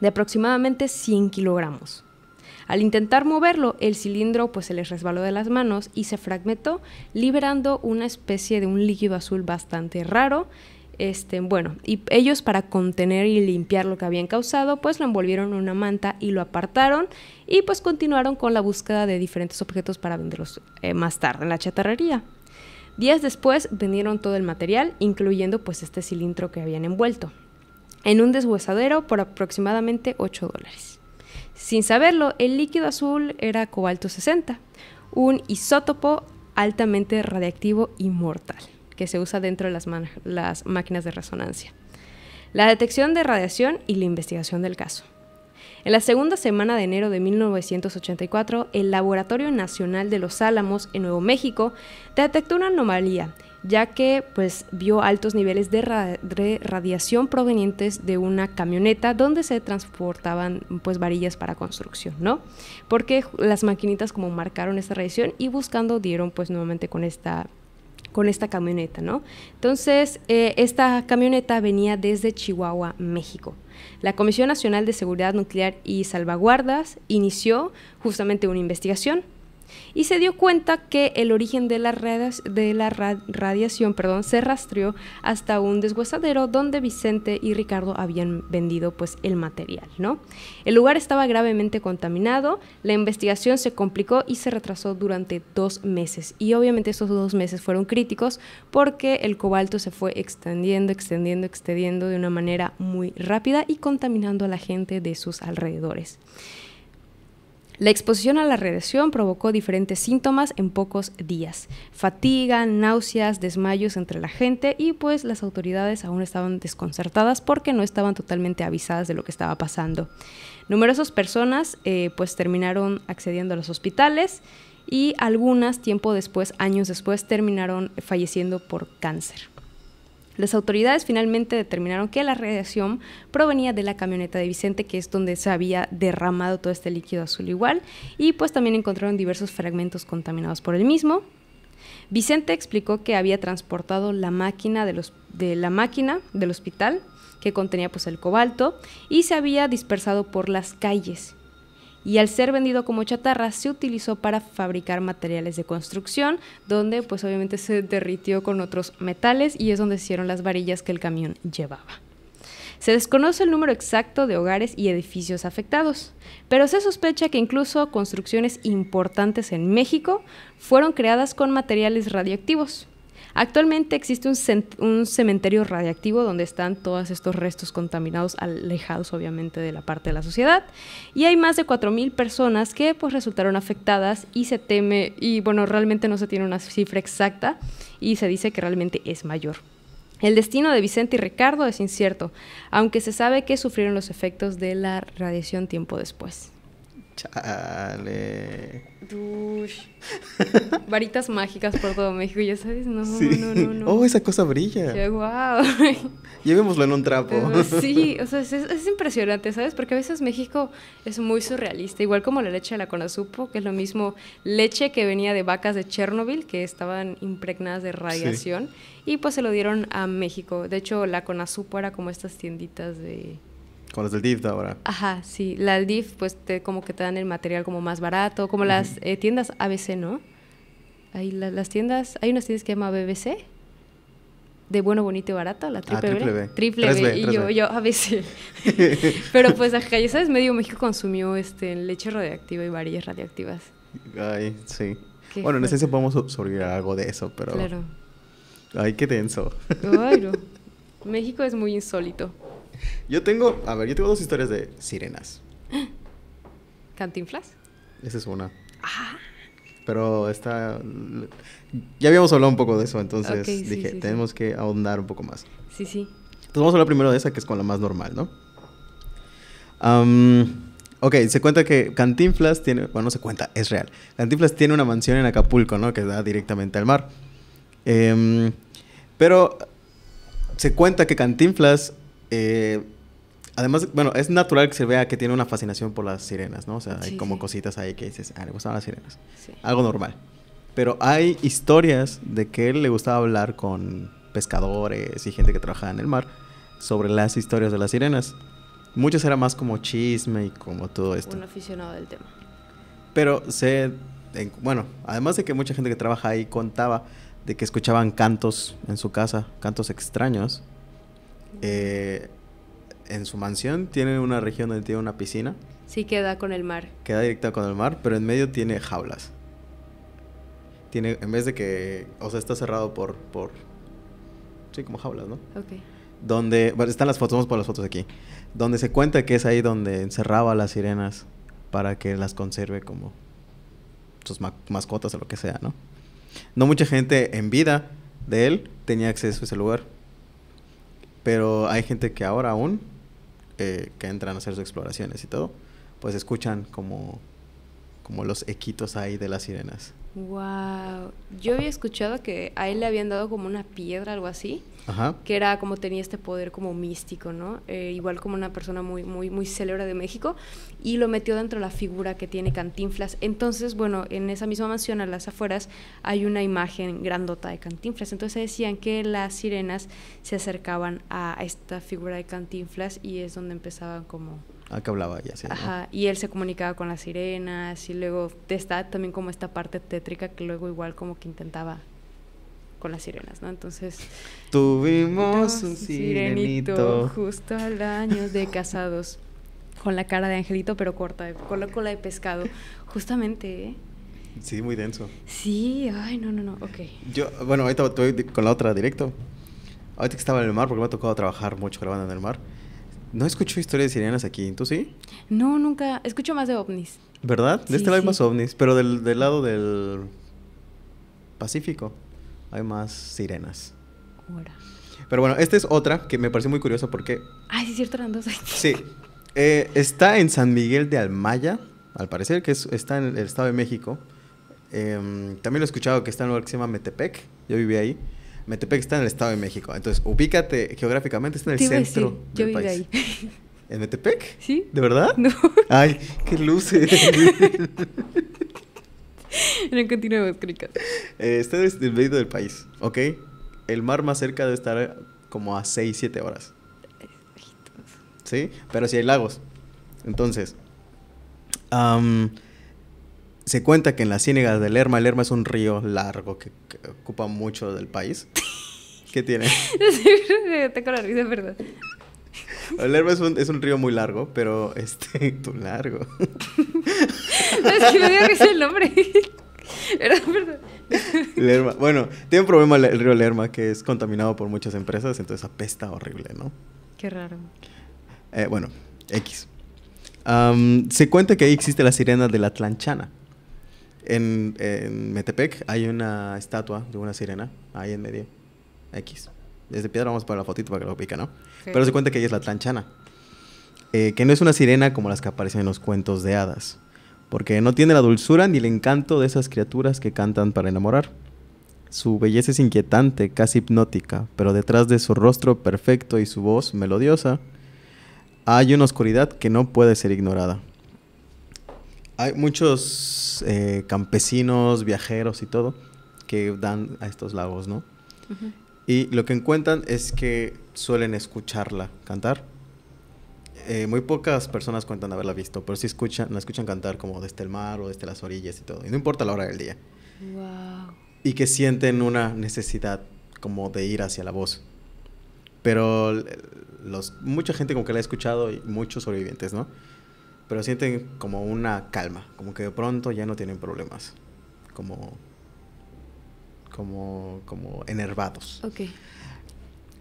de aproximadamente 100 kilogramos. Al intentar moverlo, el cilindro pues se les resbaló de las manos y se fragmentó, liberando una especie de un líquido azul bastante raro. Bueno, y ellos, para contener y limpiar lo que habían causado, pues lo envolvieron en una manta y lo apartaron, y pues continuaron con la búsqueda de diferentes objetos para venderlos más tarde en la chatarrería. Días después vendieron todo el material, incluyendo pues este cilindro que habían envuelto, en un deshuesadero por aproximadamente $8. Sin saberlo, el líquido azul era cobalto 60, un isótopo altamente radiactivo y mortal, que se usa dentro de las máquinas de resonancia. La detección de radiación y la investigación del caso. En la segunda semana de enero de 1984, el Laboratorio Nacional de Los Álamos, en Nuevo México, detectó una anomalía, ya que pues vio altos niveles de radiación provenientes de una camioneta donde se transportaban pues varillas para construcción, ¿no? Porque las maquinitas como marcaron esta radiación y buscando dieron pues nuevamente con esta camioneta, ¿no? Entonces, esta camioneta venía desde Chihuahua, México. La Comisión Nacional de Seguridad Nuclear y Salvaguardas inició justamente una investigación y se dio cuenta que el origen de la radiación se rastreó hasta un deshuesadero donde Vicente y Ricardo habían vendido pues el material, ¿no? El lugar estaba gravemente contaminado, la investigación se complicó y se retrasó durante 2 meses, y obviamente estos 2 meses fueron críticos porque el cobalto se fue extendiendo de una manera muy rápida y contaminando a la gente de sus alrededores. La exposición a la radiación provocó diferentes síntomas en pocos días: fatiga, náuseas, desmayos entre la gente, y pues las autoridades aún estaban desconcertadas porque no estaban totalmente avisadas de lo que estaba pasando. Numerosas personas pues terminaron accediendo a los hospitales, y algunas años después, terminaron falleciendo por cáncer. Las autoridades finalmente determinaron que la radiación provenía de la camioneta de Vicente, que es donde se había derramado todo este líquido azul igual, y pues también encontraron diversos fragmentos contaminados por el mismo. Vicente explicó que había transportado la máquina del hospital, que contenía pues el cobalto, y se había dispersado por las calles. Y al ser vendido como chatarra, se utilizó para fabricar materiales de construcción, donde pues obviamente se derritió con otros metales, y es donde se hicieron las varillas que el camión llevaba. Se desconoce el número exacto de hogares y edificios afectados, pero se sospecha que incluso construcciones importantes en México fueron creadas con materiales radioactivos. Actualmente existe un cementerio radiactivo donde están todos estos restos contaminados, alejados obviamente de la parte de la sociedad, y hay más de 4,000 personas que pues resultaron afectadas, y se teme, y bueno, realmente no se tiene una cifra exacta, y se dice que realmente es mayor. El destino de Vicente y Ricardo es incierto, aunque se sabe que sufrieron los efectos de la radiación tiempo después. Chale. Varitas mágicas por todo México, ya sabes, no. Oh, esa cosa brilla. Sí, wow. Llevémoslo en un trapo. Sí, o sea, es impresionante, ¿sabes? Porque a veces México es muy surrealista, igual como la leche de la Conasupo, que es lo mismo, leche que venía de vacas de Chernobyl, que estaban impregnadas de radiación, y pues se lo dieron a México. De hecho, la Conasupo era como estas tienditas de... Con las del DIF ahora. Ajá, sí. La DIF, pues, como que te dan el material como más barato, como las tiendas ABC, ¿no? Hay las tiendas, hay unas tiendas que se llama BBC, de bueno, bonito y barato, la triple B. Triple B, y yo ABC. Pero pues acá, ya sabes, medio México consumió leche radioactiva y varillas radioactivas. Ay, sí. Bueno, en esencia podemos sobrevivir a algo de eso, pero... Claro. Ay, qué denso. Ay, no. México es muy insólito. Yo tengo 2 historias de sirenas. ¿Cantinflas? Esa es una. Ah. Pero ya habíamos hablado un poco de eso, entonces dije, sí, tenemos que ahondar un poco más. Sí. Entonces vamos a hablar primero de esa, que es con la más normal, ¿no? Ok, se cuenta que Cantinflas tiene... Bueno, no se cuenta, es real. Cantinflas tiene una mansión en Acapulco, ¿no? Que da directamente al mar. Pero se cuenta que Cantinflas... además, bueno, es natural que se vea que tiene una fascinación por las sirenas, ¿no? O sea, hay como cositas ahí que dices, le gustaban las sirenas. Sí. Algo normal. Pero hay historias de que él le gustaba hablar con pescadores y gente que trabajaba en el mar sobre las historias de las sirenas. Muchas era más como chisme y como todo esto. Un aficionado del tema. Pero bueno, además de que mucha gente que trabaja ahí contaba de que escuchaban cantos en su casa, cantos extraños. En su mansión tiene una región donde tiene una piscina. Sí, queda con el mar. Queda directa con el mar, pero en medio tiene jaulas. Tiene, en vez de que, o sea, está cerrado por sí, como jaulas, ¿no? Ok. Donde, bueno, están las fotos, vamos por las fotos aquí. Donde se cuenta que es ahí donde encerraba a las sirenas para que las conserve como sus mascotas o lo que sea, ¿no? No mucha gente en vida de él tenía acceso a ese lugar. Pero hay gente que ahora aún, que entran a hacer sus exploraciones y todo, pues escuchan como los equitos ahí de las sirenas. Wow. Yo había escuchado que a él le habían dado como una piedra, algo así. Ajá. Que era como tenía este poder como místico, ¿no? Igual como una persona muy, muy, muy célebre de México, y lo metió dentro de la figura que tiene Cantinflas. Entonces, bueno, en esa misma mansión, a las afueras, hay una imagen grandota de Cantinflas. Entonces decían que las sirenas se acercaban a esta figura de Cantinflas y es donde empezaban como... Ah, que hablaba ya, sí, ¿no? Ajá, y él se comunicaba con las sirenas y luego está también como esta parte tétrica que luego igual como que intentaba con las sirenas, ¿no? Entonces... Tuvimos un sirenito. Justo al año de casados, con la cara de angelito pero corta, con la cola de pescado. Justamente, ¿eh? Sí, muy denso. Sí, ay, no, ok. Yo, bueno, ahorita estoy con la otra directo. Ahorita que estaba en el mar, porque me ha tocado trabajar mucho grabando en el mar, no escucho historias de sirenas aquí. ¿Tú sí? No, nunca. Escucho más de ovnis. ¿Verdad? De Sí, este lado hay sí. más ovnis, pero del lado del Pacífico hay más sirenas. Ahora. Pero bueno, esta es otra que me pareció muy curiosa porque... Ay, sí es cierto, eran dos. Sí, está en San Miguel de Almaya, al parecer, que está en el Estado de México. También lo he escuchado que está en un lugar que se llama Metepec. Yo viví ahí. Metepec está en el Estado de México. Entonces, ubícate geográficamente, está en el Te iba a centro decir, yo del viví país. ahí. ¿En Metepec? ¿Sí? ¿De verdad? No. Ay, qué luces. No, continuemos, Crica. Está en el medio del país, ¿ok? El mar más cerca debe estar como a 6-7 horas. ¿Sí? Pero sí hay lagos. Entonces, se cuenta que en la ciénaga del Lerma, el Lerma es un río largo que ocupa mucho del país. ¿Qué tiene? Tengo la risa, verdad. El Lerma es un río muy largo, pero tú largo. No, es que me dio risa el nombre. Perdón. Lerma. Bueno, tiene un problema el río Lerma, que es contaminado por muchas empresas, entonces apesta horrible, ¿no? Qué raro. Bueno, X. Se cuenta que ahí existe la sirena de la Tlanchana. En Metepec hay una estatua de una sirena ahí en medio. X. Desde piedra vamos a poner la fotito para que lo pica, ¿no? Okay. Pero se cuenta que ella es la Tlanchana. Que no es una sirena como las que aparecen en los cuentos de hadas. Porque no tiene la dulzura ni el encanto de esas criaturas que cantan para enamorar. Su belleza es inquietante, casi hipnótica, pero detrás de su rostro perfecto y su voz melodiosa, hay una oscuridad que no puede ser ignorada. Hay muchos campesinos, viajeros y todo, que dan a estos lagos, ¿no? Uh-huh. Y lo que encuentran es que suelen escucharla cantar. Muy pocas personas cuentan haberla visto, pero sí la escuchan cantar como desde el mar o desde las orillas y todo. Y no importa la hora del día. Wow. Y que sienten una necesidad como de ir hacia la voz. Pero mucha gente como que la ha escuchado y muchos sobrevivientes, ¿no? Pero sienten como una calma, como que de pronto ya no tienen problemas. Como enervados. Ok.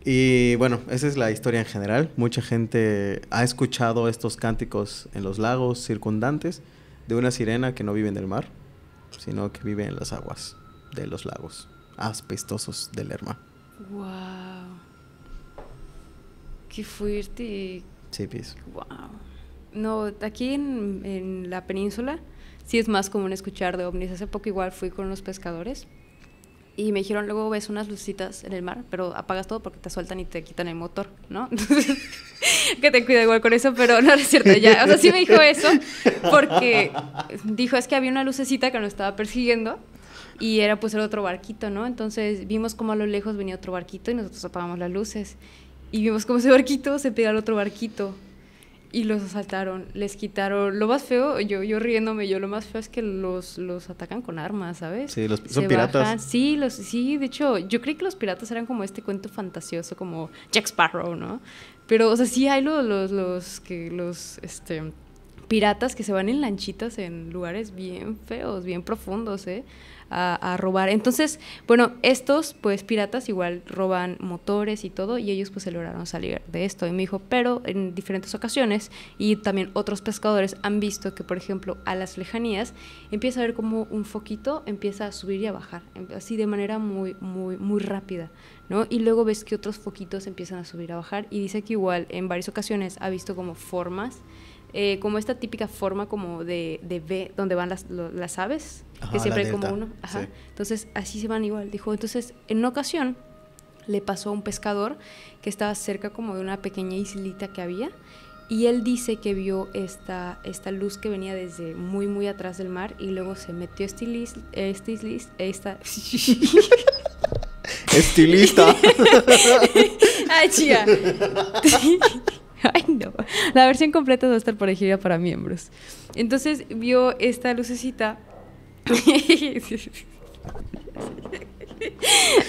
Y bueno, esa es la historia en general. Mucha gente ha escuchado estos cánticos en los lagos circundantes de una sirena que no vive en el mar, sino que vive en las aguas de los lagos aspestosos del Lerma. Wow. Qué fuerte. Sí, pues. Wow. No, aquí en la península sí es más común escuchar de ovnis. Hace poco igual fui con unos pescadores y me dijeron, luego ves unas lucitas en el mar, pero apagas todo porque te sueltan y te quitan el motor, ¿no? Entonces, que ten cuidado igual con eso, pero no es cierto, ya. O sea, sí me dijo eso porque dijo, es que había una lucecita que nos estaba persiguiendo y era pues el otro barquito, ¿no? Entonces vimos como a lo lejos venía otro barquito y nosotros apagamos las luces y vimos como ese barquito se pega al otro barquito. y los asaltaron, les quitaron. Lo más feo, yo riéndome, lo más feo es que los atacan con armas, ¿sabes? Sí, son piratas. Bajan. Sí, de hecho, yo creí que los piratas eran como este cuento fantasioso, como Jack Sparrow, ¿no? Pero, o sea, sí hay los piratas que se van en lanchitas en lugares bien feos, bien profundos, a robar. Entonces, bueno, estos pues piratas igual roban motores y todo, y ellos pues se lograron salir de esto. Y me dijo, pero en diferentes ocasiones, y también otros pescadores han visto que, por ejemplo, a las lejanías empieza a ver como un foquito empieza a subir y a bajar, así de manera muy, muy, muy rápida, ¿no? Y luego ves que otros foquitos empiezan a subir, a bajar, y dice que igual en varias ocasiones ha visto como formas, como esta típica forma como de V, donde van las aves, ajá, que siempre hay delta. como uno. Ajá. Sí. Entonces, así se van igual. Dijo, entonces, en una ocasión le pasó a un pescador que estaba cerca como de una pequeña islita que había, y él dice que vio esta luz que venía desde muy, muy atrás del mar, y luego se metió Estilista. Ay, chica. Ay, no. La versión completa va a estar por ahí para miembros. Entonces vio esta lucecita.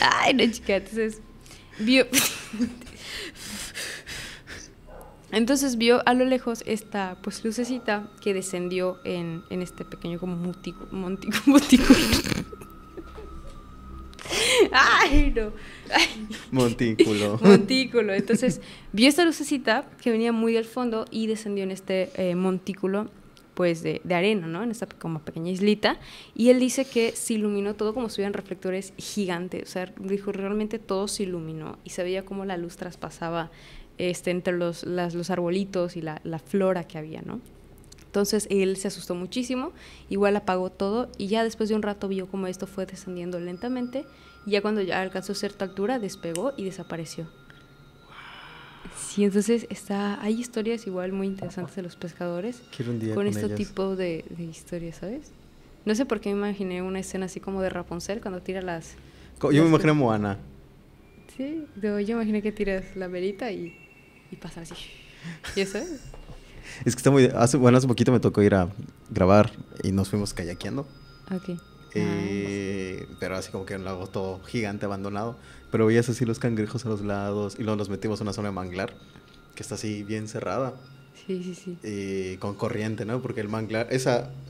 Ay, no, chica. Entonces vio a lo lejos esta pues lucecita que descendió en este pequeño como montículo. Ay, no. Ay. Montículo. Entonces vio esta lucecita que venía muy del fondo y descendió en este montículo pues de arena, ¿no? En esta como pequeña islita, y él dice que se iluminó todo como si hubieran reflectores gigantes. O sea, dijo, realmente todo se iluminó y se veía como la luz traspasaba entre los arbolitos y la flora que había, ¿no? Entonces él se asustó muchísimo, igual apagó todo, y ya después de un rato vio como esto fue descendiendo lentamente, y ya cuando ya alcanzó cierta altura despegó y desapareció. Sí, entonces hay historias igual muy interesantes de los pescadores con este tipo de historias, ¿sabes? No sé por qué me imaginé una escena así como de Rapunzel cuando tira las... Yo me imaginé a Moana. Sí, yo imaginé que tiras la verita y pasa así. ¿Y eso es? Es que está hace poquito me tocó ir a grabar y nos fuimos kayakeando. Ok. Pero así como que un lago todo gigante abandonado, pero veías así los cangrejos a los lados, y luego nos metimos a una zona de manglar que está así bien cerrada. Sí. Con corriente, ¿no? Porque el manglar,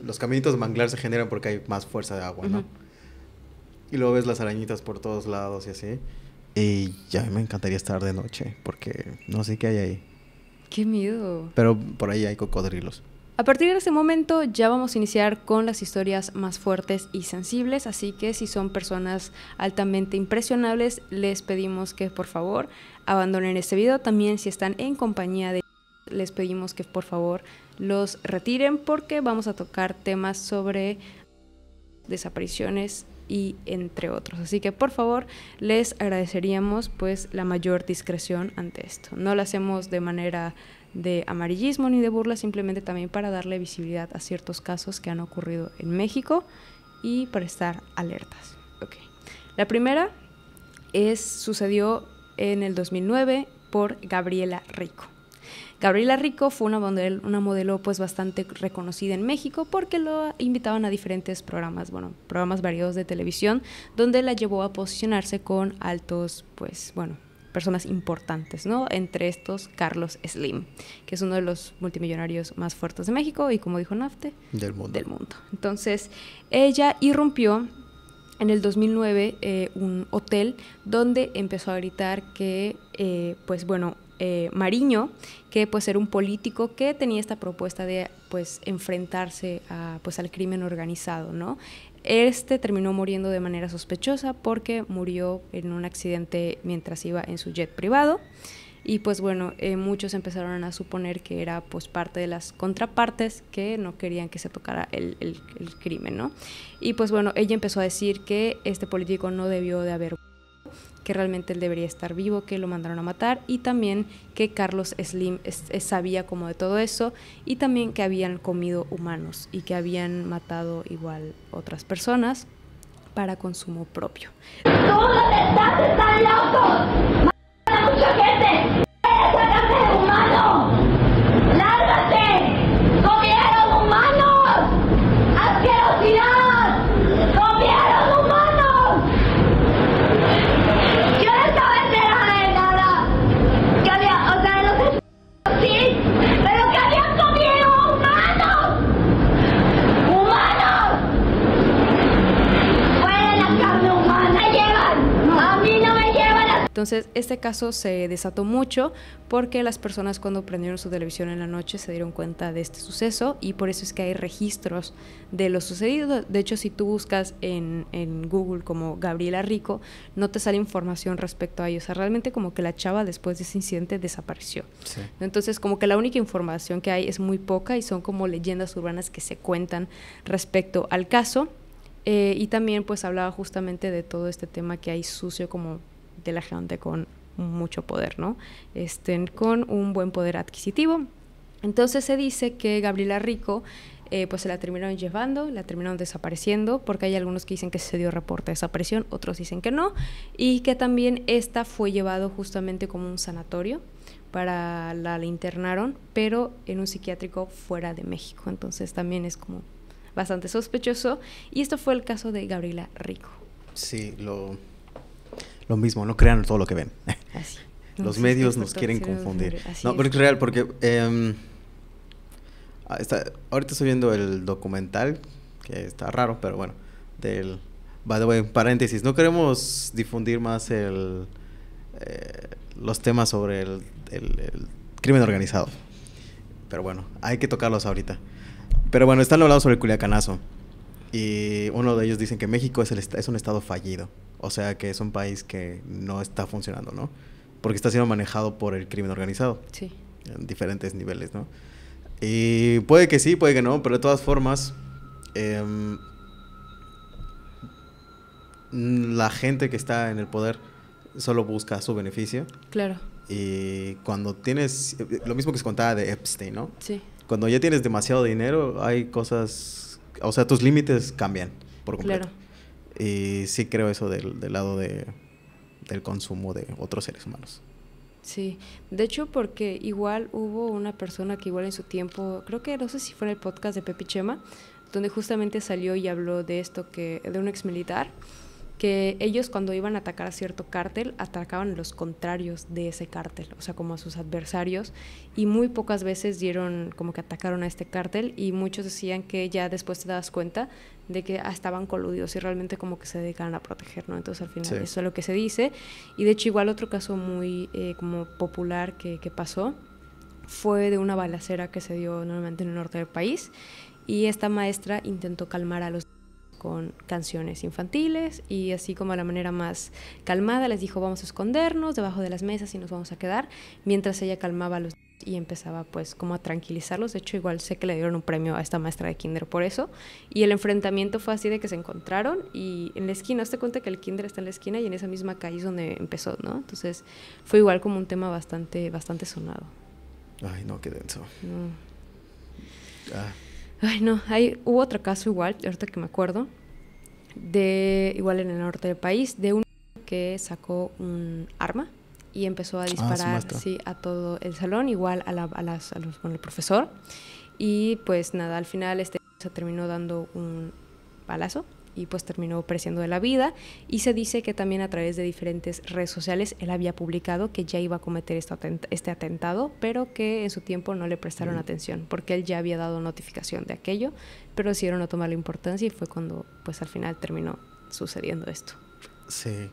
los caminitos de manglar se generan porque hay más fuerza de agua, ¿no? Y luego ves las arañitas por todos lados y así. Y ya me encantaría estar de noche, porque no sé qué hay ahí. ¡Qué miedo! Pero por ahí hay cocodrilos. A partir de este momento ya vamos a iniciar con las historias más fuertes y sensibles, así que si son personas altamente impresionables, les pedimos que por favor abandonen este video. También si están en compañía de les pedimos que por favor los retiren, porque vamos a tocar temas sobre desapariciones y entre otros. Así que por favor les agradeceríamos pues la mayor discreción ante esto. No lo hacemos de manera de amarillismo ni de burla, simplemente también para darle visibilidad a ciertos casos que han ocurrido en México y para estar alertas. Okay. La primera sucedió en el 2009 por Gabriela Rico. Gabriela Rico fue una modelo pues bastante reconocida en México porque lo invitaban a diferentes programas variados de televisión, donde la llevó a posicionarse con altos, personas importantes, ¿no? Entre estos, Carlos Slim, que es uno de los multimillonarios más fuertes de México y, como dijo Nafte, del mundo. Entonces, ella irrumpió en el 2009 un hotel donde empezó a gritar que, Mariño, que pues era un político que tenía esta propuesta de pues enfrentarse al crimen organizado, ¿no? Terminó muriendo de manera sospechosa porque murió en un accidente mientras iba en su jet privado, y muchos empezaron a suponer que era pues parte de las contrapartes que no querían que se tocara el crimen, ¿no? Y ella empezó a decir que este político no debió de haber, que realmente él debería estar vivo, que lo mandaron a matar, y también que Carlos Slim sabía como de todo eso, y también que habían comido humanos y que habían matado igual otras personas para consumo propio. ¡Todos están locos! ¡Matan a mucha gente! ¡Esa clase de humano! ¡Larga! Entonces, este caso se desató mucho porque las personas cuando prendieron su televisión en la noche se dieron cuenta de este suceso y por eso es que hay registros de lo sucedido. De hecho, si tú buscas en Google como Gabriela Rico, no te sale información respecto a ello. O sea, realmente como que la chava después de ese incidente desapareció. Sí. Entonces, como que la única información que hay es muy poca y son como leyendas urbanas que se cuentan respecto al caso. Y también pues hablaba justamente de todo este tema que hay sucio como de la gente con mucho poder, ¿no? Con un buen poder adquisitivo. Entonces se dice que Gabriela Rico pues se la terminaron llevando, la terminaron desapareciendo, porque hay algunos que dicen que se dio reporte de desaparición, otros dicen que no, y que también esta fue llevado justamente como un sanatorio, la internaron, pero en un psiquiátrico fuera de México. Entonces también es como bastante sospechoso, y esto fue el caso de Gabriela Rico. Sí, lo mismo, no crean todo lo que ven. Así. Los medios nos quieren confundir. No, pero es real, porque ahorita estoy viendo el documental, que está raro, pero bueno, by the way, paréntesis, no queremos difundir más los temas sobre el crimen organizado, pero bueno, hay que tocarlos ahorita. Pero bueno, están hablando sobre el Culiacanazo, y uno de ellos dicen que México es un estado fallido, o sea que es un país que no está funcionando, ¿no? Porque está siendo manejado por el crimen organizado. Sí. En diferentes niveles, ¿no? Y puede que sí, puede que no, pero de todas formas, la gente que está en el poder solo busca su beneficio. Claro. Y cuando tienes, lo mismo que se contaba de Epstein, ¿no? Sí. Cuando ya tienes demasiado dinero, hay cosas, o sea, tus límites cambian por completo. Claro. Y sí creo eso del lado del consumo de otros seres humanos. Sí, de hecho porque igual hubo una persona que igual en su tiempo, creo que no sé si fue en el podcast de Pepe Chema, donde justamente salió y habló de esto, de un ex militar, que ellos cuando iban a atacar a cierto cártel, atacaban a los contrarios de ese cártel, o sea, como a sus adversarios, y muy pocas veces como que atacaron a este cártel, y muchos decían que ya después te das cuenta de que estaban coludidos y realmente como que se dedicaban a proteger, ¿no? Entonces al final sí. Eso es lo que se dice. Y de hecho igual otro caso muy como popular que pasó fue de una balacera que se dio normalmente en el norte del país, y esta maestra intentó calmar a los con canciones infantiles, y así como a la manera más calmada les dijo: vamos a escondernos debajo de las mesas y nos vamos a quedar, mientras ella calmaba a los y empezaba pues como a tranquilizarlos. De hecho igual sé que le dieron un premio a esta maestra de kinder por eso, y el enfrentamiento fue así de que se encontraron y en la esquina, hazte cuenta que el kinder está en la esquina y en esa misma calle es donde empezó, ¿no? Entonces fue igual como un tema bastante sonado. Ay, no, qué denso. No. Ay, no, hubo otro caso igual, ahorita que me acuerdo, igual en el norte del país, de un que sacó un arma y empezó a disparar a todo el salón, igual con el profesor, y pues nada, al final se terminó dando un balazo y pues terminó pereciendo de la vida, y se dice que también a través de diferentes redes sociales él había publicado que ya iba a cometer este atentado, pero que en su tiempo no le prestaron atención, porque él ya había dado notificación de aquello, pero decidieron no tomarle importancia, y fue cuando pues al final terminó sucediendo esto. Sí,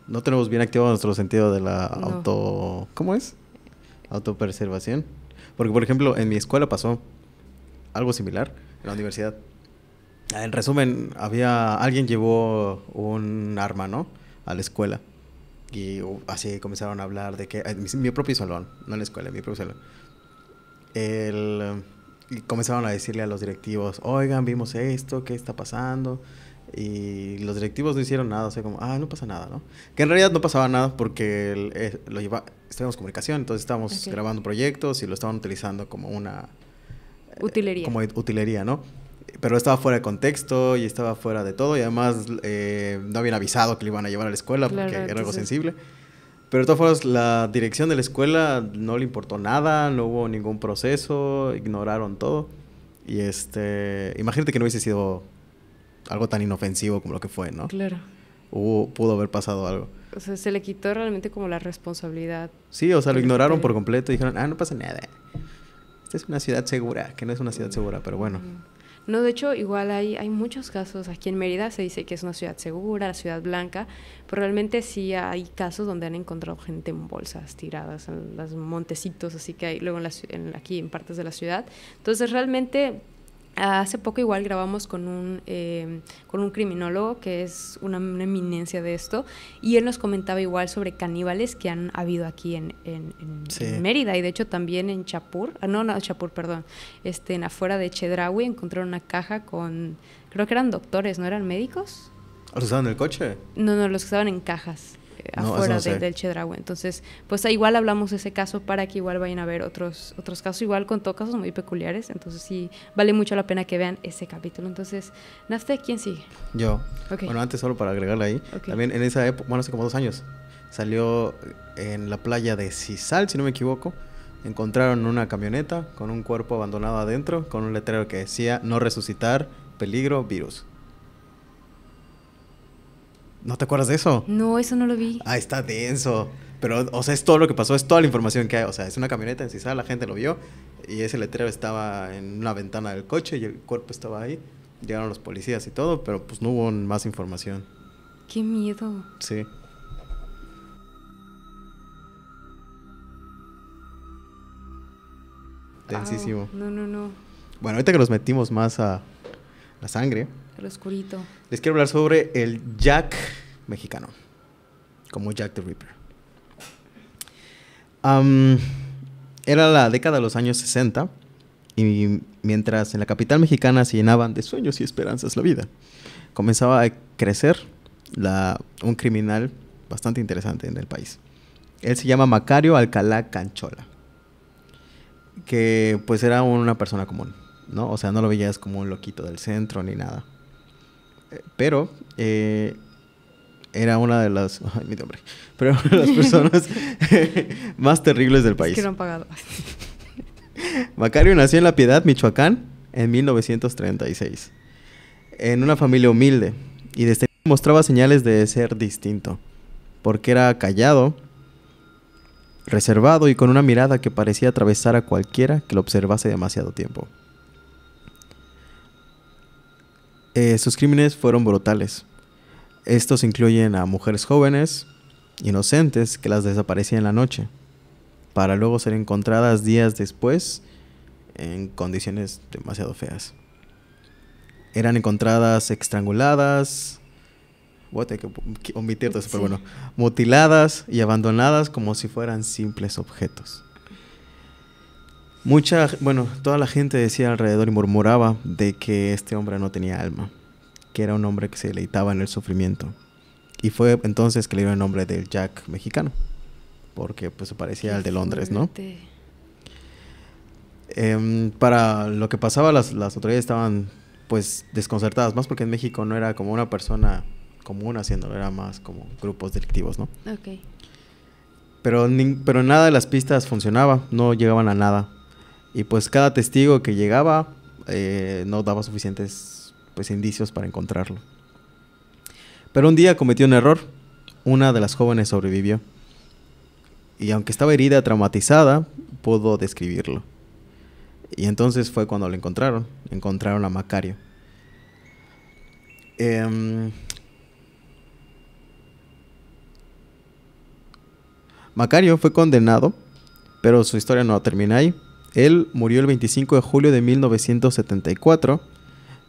no tenemos bien activado nuestro sentido de la ¿cómo es? Autopreservación. Porque por ejemplo en mi escuela pasó algo similar, en la universidad. En resumen, alguien llevó un arma, ¿no?, a la escuela, y así comenzaron a hablar de que mi propio salón, no en la escuela, mi propio salón, y comenzaron a decirle a los directivos: oigan, vimos esto, ¿qué está pasando? Y los directivos no hicieron nada, o sea, como, no pasa nada, ¿no? Que en realidad no pasaba nada porque estábamos en comunicación, entonces estábamos grabando proyectos y lo estaban utilizando como una utilería. Como utilería, ¿no? Pero estaba fuera de contexto y estaba fuera de todo, y además no habían avisado que lo iban a llevar a la escuela porque era algo sensible. Pero de todas formas, la dirección de la escuela no le importó nada, no hubo ningún proceso, ignoraron todo. Y imagínate que no hubiese sido algo tan inofensivo como lo que fue, ¿no? Claro. Pudo haber pasado algo. O sea, se le quitó realmente como la responsabilidad. Sí, o sea, lo ignoraron por completo y dijeron: no pasa nada. Esta es una ciudad segura, que no es una ciudad segura, pero bueno. No, de hecho, igual hay muchos casos. Aquí en Mérida se dice que es una ciudad segura, la ciudad blanca, pero realmente sí hay casos donde han encontrado gente en bolsas tiradas en los montecitos, así que hay luego aquí en partes de la ciudad. Entonces, realmente, hace poco igual grabamos con un criminólogo que es una eminencia de esto, y él nos comentaba igual sobre caníbales que han habido aquí en Mérida, y de hecho también en Chapur, perdón, afuera de Chedraui encontraron una caja con, creo que eran doctores, ¿no eran médicos? ¿Los usaban en el coche? No, los que estaban en cajas. No, afuera no sé. del Chedraui. Entonces, pues igual hablamos de ese caso para que igual vayan a ver otros casos, igual contó casos muy peculiares, entonces sí, vale mucho la pena que vean ese capítulo. Entonces, Nafte, ¿quién sigue? Yo. Okay. Bueno, antes solo para agregarle ahí, también en esa época, bueno, hace como 2 años, salió en la playa de Sisal, si no me equivoco, encontraron una camioneta con un cuerpo abandonado adentro, con un letrero que decía, no resucitar, peligro, virus. ¿No te acuerdas de eso? No, eso no lo vi. Ah, está denso. Pero, o sea, es todo lo que pasó, es toda la información que hay. O sea, es una camioneta en Sisal, la gente lo vio. Y ese letrero estaba en una ventana del coche y el cuerpo estaba ahí. Llegaron los policías y todo, pero pues no hubo más información. ¡Qué miedo! Sí. Densísimo. No. Bueno, ahorita que nos metimos más a la sangre, El oscurito. les quiero hablar sobre el Jack mexicano, como Jack the Ripper. Era la década de los años 60 y mientras en la capital mexicana se llenaban de sueños y esperanzas la vida, comenzaba a crecer un criminal bastante interesante en el país. Él se llama Macario Alcalá Canchola, que pues era una persona común, ¿no? O sea, no lo veías como un loquito del centro ni nada. Pero era una de las... Ay, mi nombre. Pero una de las personas más terribles del país. Es que no han pagado. Macario nació en La Piedad, Michoacán, en 1936. En una familia humilde. Y desde niño mostraba señales de ser distinto. Porque era callado, reservado y con una mirada que parecía atravesar a cualquiera que lo observase demasiado tiempo. Sus crímenes fueron brutales. Estos incluyen a mujeres jóvenes, inocentes, que las desaparecían en la noche, para luego ser encontradas días después en condiciones demasiado feas. Eran encontradas estranguladas, voy a tener que omitir todo eso, pero bueno, mutiladas y abandonadas como si fueran simples objetos. Toda la gente decía alrededor y murmuraba de que este hombre no tenía alma, que era un hombre que se deleitaba en el sufrimiento. Y fue entonces que le dieron el nombre del Jack mexicano, porque pues se parecía al de Londres, ¿no? Para lo que pasaba, las autoridades estaban pues desconcertadas, más porque en México no era como una persona común haciéndolo, era más como grupos delictivos, ¿no? Ok. Pero nada de las pistas funcionaba, no llegaban a nada. Y pues cada testigo que llegaba no daba suficientes pues indicios para encontrarlo. Pero un día cometió un error. Una de las jóvenes sobrevivió. Y aunque estaba herida, traumatizada, pudo describirlo. Y entonces fue cuando lo encontraron. Encontraron a Macario. Macario fue condenado, pero su historia no termina ahí. Él murió el 25 de julio de 1974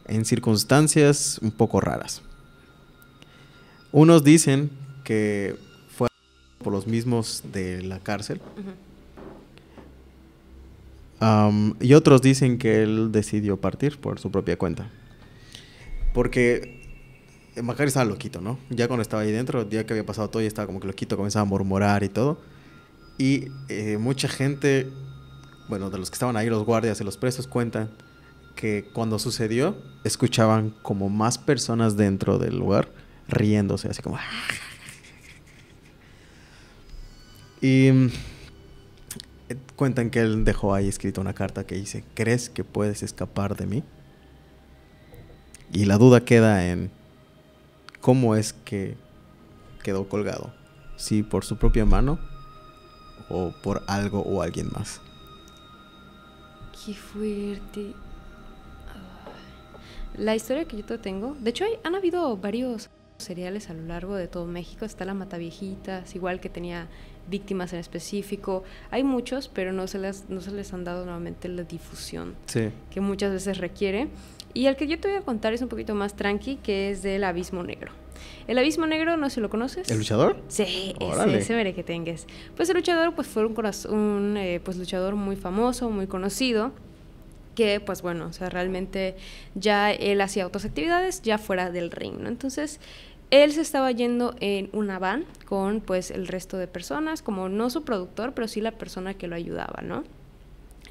en circunstancias un poco raras. Unos dicen que fue por los mismos de la cárcel. Y otros dicen que él decidió partir por su propia cuenta. Porque Macario estaba loquito, ¿no? Ya cuando estaba ahí dentro, el día que había pasado todo, ya estaba como que loquito, comenzaba a murmurar y todo. Y mucha gente, bueno, de los que estaban ahí, los guardias y los presos, cuentan que cuando sucedió, escuchaban como más personas dentro del lugar riéndose, así como... Y cuentan que él dejó ahí escrita una carta que dice: ¿crees que puedes escapar de mí? Y la duda queda en cómo es que quedó colgado, si por su propia mano o por algo o alguien más. Qué fuerte. La historia que yo te tengo, de hecho han habido varios seriales a lo largo de todo México. Está la Mataviejitas, igual que tenía víctimas en específico. Hay muchos, pero no se les han dado nuevamente la difusión que muchas veces requiere. Y el que yo te voy a contar es un poquito más tranqui, que es del Abismo Negro. El Abismo Negro, no sé si lo conoces. ¿El luchador? Sí, ese veré que tengas. Pues el luchador pues fue un luchador muy famoso, muy conocido, que pues bueno, o sea, realmente ya él hacía otras actividades ya fuera del ring, ¿no? Entonces, él se estaba yendo en una van con pues el resto de personas, como no su productor, pero sí la persona que lo ayudaba, ¿no?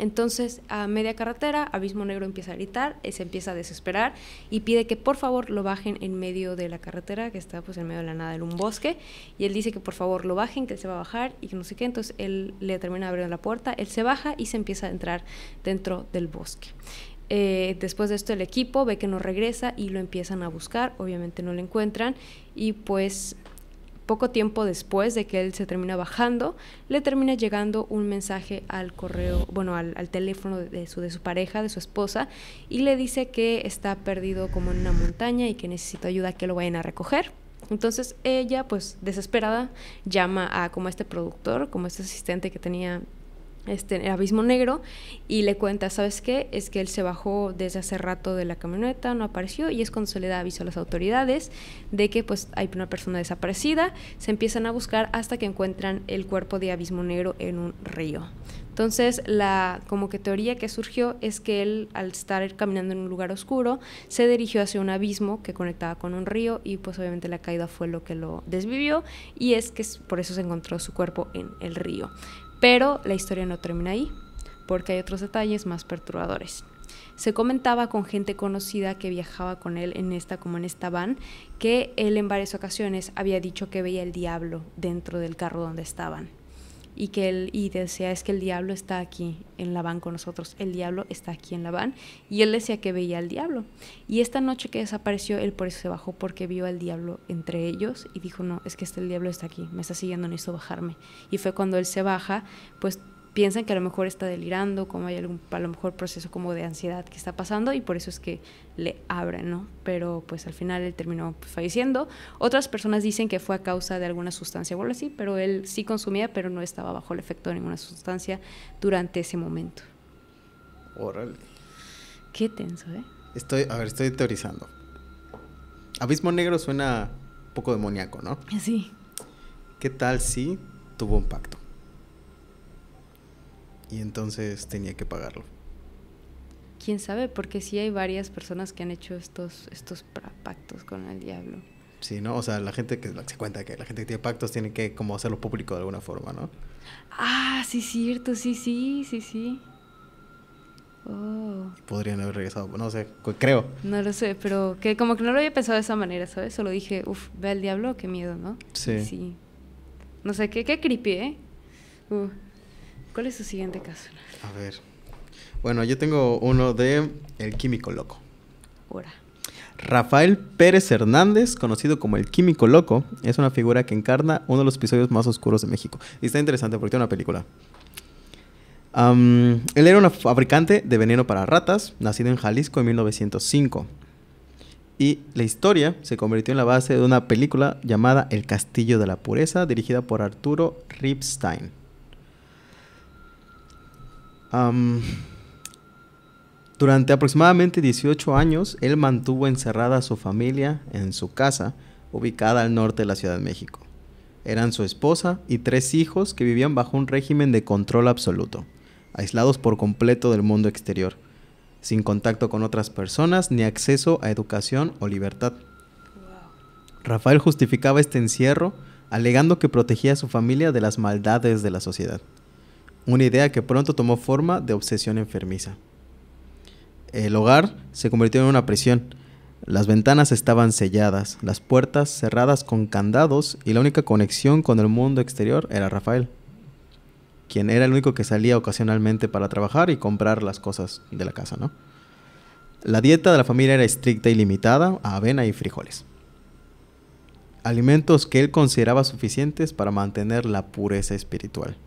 Entonces, a media carretera, Abismo Negro empieza a gritar, se empieza a desesperar y pide que por favor lo bajen en medio de la carretera, que está pues en medio de la nada en un bosque, y él dice que por favor lo bajen, que él se va a bajar y que no sé qué. Entonces él le termina abriendo la puerta, él se baja y se empieza a entrar dentro del bosque. Después de esto el equipo ve que no regresa y lo empiezan a buscar, obviamente no lo encuentran, y pues poco tiempo después de que él se termina bajando, le termina llegando un mensaje al correo, bueno, al teléfono de su pareja, de su esposa, y le dice que está perdido como en una montaña y que necesita ayuda, que lo vayan a recoger. Entonces ella, pues desesperada, llama a como este productor, como este asistente que tenía el Abismo Negro, y le cuenta, ¿sabes qué? Es que él se bajó desde hace rato de la camioneta, no apareció, y es cuando se le da aviso a las autoridades de que pues hay una persona desaparecida. Se empiezan a buscar hasta que encuentran el cuerpo de Abismo Negro en un río. Entonces, la como que teoría que surgió es que él, al estar caminando en un lugar oscuro, se dirigió hacia un abismo que conectaba con un río, y pues obviamente la caída fue lo que lo desvivió, y es que por eso se encontró su cuerpo en el río. Pero la historia no termina ahí, porque hay otros detalles más perturbadores. Se comentaba con gente conocida que viajaba con él en esta van, que él en varias ocasiones había dicho que veía el diablo dentro del carro donde estaban. Y que él decía, es que el diablo está aquí en la van con nosotros, el diablo está aquí en la van, y él decía que veía al diablo. Y esta noche que desapareció, él por eso se bajó, porque vio al diablo entre ellos y dijo, no, es que el diablo está aquí, me está siguiendo, necesito bajarme. Y fue cuando él se baja, pues piensan que a lo mejor está delirando, como hay algún a lo mejor proceso como de ansiedad que está pasando, y por eso es que le abren, ¿no? Pero pues al final él terminó pues falleciendo. Otras personas dicen que fue a causa de alguna sustancia o algo así, pero él sí consumía, pero no estaba bajo el efecto de ninguna sustancia durante ese momento. Órale. Qué tenso, ¿eh? Estoy teorizando. Abismo Negro suena un poco demoníaco, ¿no? Sí. ¿Qué tal si tuvo un pacto? Y entonces tenía que pagarlo. ¿Quién sabe? Porque sí hay varias personas que han hecho estos pactos con el diablo. Sí, ¿no? O sea, la gente que se cuenta que la gente que tiene pactos tiene que como hacerlo público de alguna forma, ¿no? Ah, sí, cierto, sí. Oh. Podrían haber regresado, no sé, creo. No lo sé, pero que como que no lo había pensado de esa manera, ¿sabes? Solo dije, ve al diablo, qué miedo, ¿no? Sí. No sé, qué creepy, ¿eh? ¿Cuál es su siguiente caso? A ver. Bueno, yo tengo uno de El Químico Loco. Ahora. Rafael Pérez Hernández, conocido como El Químico Loco, es una figura que encarna uno de los episodios más oscuros de México. Y está interesante porque tiene una película. Él era un fabricante de veneno para ratas, nacido en Jalisco en 1905. Y la historia se convirtió en la base de una película llamada El Castillo de la Pureza, dirigida por Arturo Ripstein. Durante aproximadamente 18 años, él mantuvo encerrada a su familia en su casa, ubicada al norte de la Ciudad de México. Eran su esposa y 3 hijos que vivían bajo un régimen de control absoluto, aislados por completo del mundo exterior, sin contacto con otras personas ni acceso a educación o libertad. Rafael justificaba este encierro alegando que protegía a su familia de las maldades de la sociedad. Una idea que pronto tomó forma de obsesión enfermiza. El hogar se convirtió en una prisión. Las ventanas estaban selladas, las puertas cerradas con candados, y la única conexión con el mundo exterior era Rafael, quien era el único que salía ocasionalmente para trabajar y comprar las cosas de la casa, ¿no? La dieta de la familia era estricta y limitada a avena y frijoles, alimentos que él consideraba suficientes para mantener la pureza espiritual.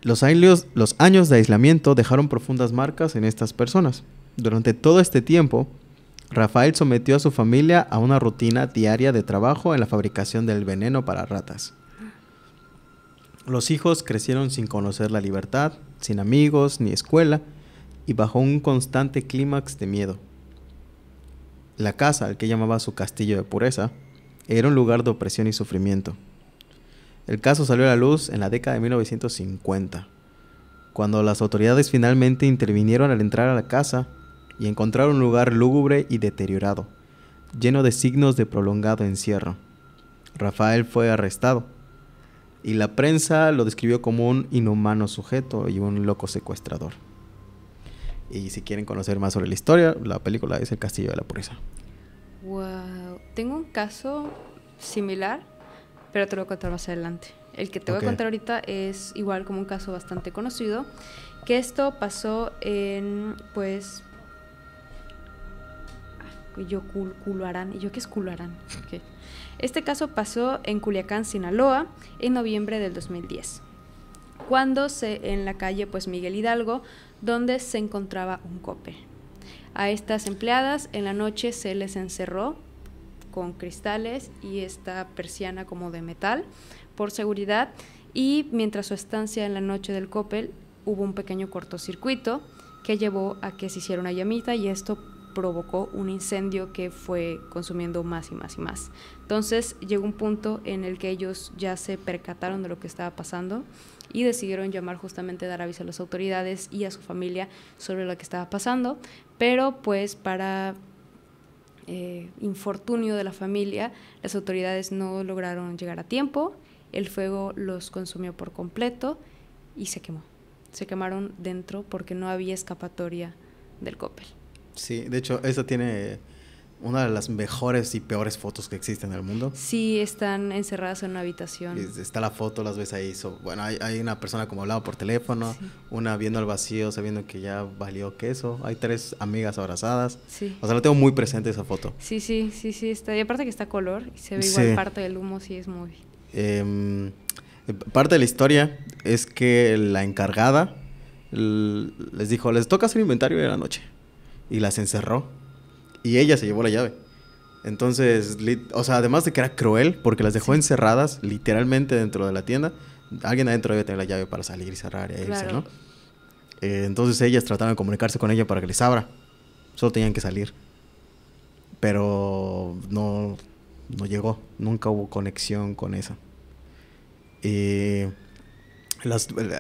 Los años de aislamiento dejaron profundas marcas en estas personas, Durante todo este tiempo, Rafael sometió a su familia a una rutina diaria de trabajo en la fabricación del veneno para ratas. Los hijos crecieron sin conocer la libertad, sin amigos ni escuela y bajo un constante clímax de miedo. La casa, al que llamaba su castillo de pureza, era un lugar de opresión y sufrimiento. El caso salió a la luz en la década de 1950, cuando las autoridades finalmente intervinieron al entrar a la casa y encontraron un lugar lúgubre y deteriorado, lleno de signos de prolongado encierro. Rafael fue arrestado y la prensa lo describió como un inhumano sujeto y un loco secuestrador. Y si quieren conocer más sobre la historia, la película es El Castillo de la Pureza. Wow. Tengo un caso similar, pero te lo voy a contar más adelante. El que te voy a contar ahorita es igual como un caso bastante conocido, que esto pasó en, pues... Culuarán. ¿Y yo qué es Culuarán? Okay. Este caso pasó en Culiacán, Sinaloa, en noviembre del 2010, en la calle pues Miguel Hidalgo, donde se encontraba un Coppel. A estas empleadas en la noche se les encerró con cristales y esta persiana como de metal por seguridad, y mientras su estancia en la noche del Coppel hubo un pequeño cortocircuito que llevó a que se hiciera una llamita, y esto provocó un incendio que fue consumiendo más y más y más. Entonces llegó un punto en el que ellos ya se percataron de lo que estaba pasando y decidieron llamar, justamente dar aviso a las autoridades y a su familia sobre lo que estaba pasando, pero pues para infortunio de la familia, las autoridades no lograron llegar a tiempo, el fuego los consumió por completo y se quemó. Se quemaron dentro porque no había escapatoria del Coppel. Sí, de hecho, esa tiene una de las mejores y peores fotos que existen en el mundo. Sí, están encerradas en una habitación. Está la foto, las ves ahí. Bueno, hay una persona como hablaba por teléfono, sí. Una viendo al vacío, sabiendo que ya valió queso. Hay 3 amigas abrazadas. Sí. O sea, la tengo muy presente esa foto. Sí, está. Y aparte que está a color y se ve igual parte del humo, sí es muy... parte de la historia es que la encargada les dijo, les toca hacer inventario de la noche. Y las encerró. Y ella se llevó la llave. Entonces, o sea, además de que era cruel, porque las dejó encerradas literalmente dentro de la tienda, alguien adentro debe tener la llave para salir y cerrar e irse, ¿no? Entonces ellas trataron de comunicarse con ella para que les abra. Solo tenían que salir. Pero no llegó. Nunca hubo conexión con esa.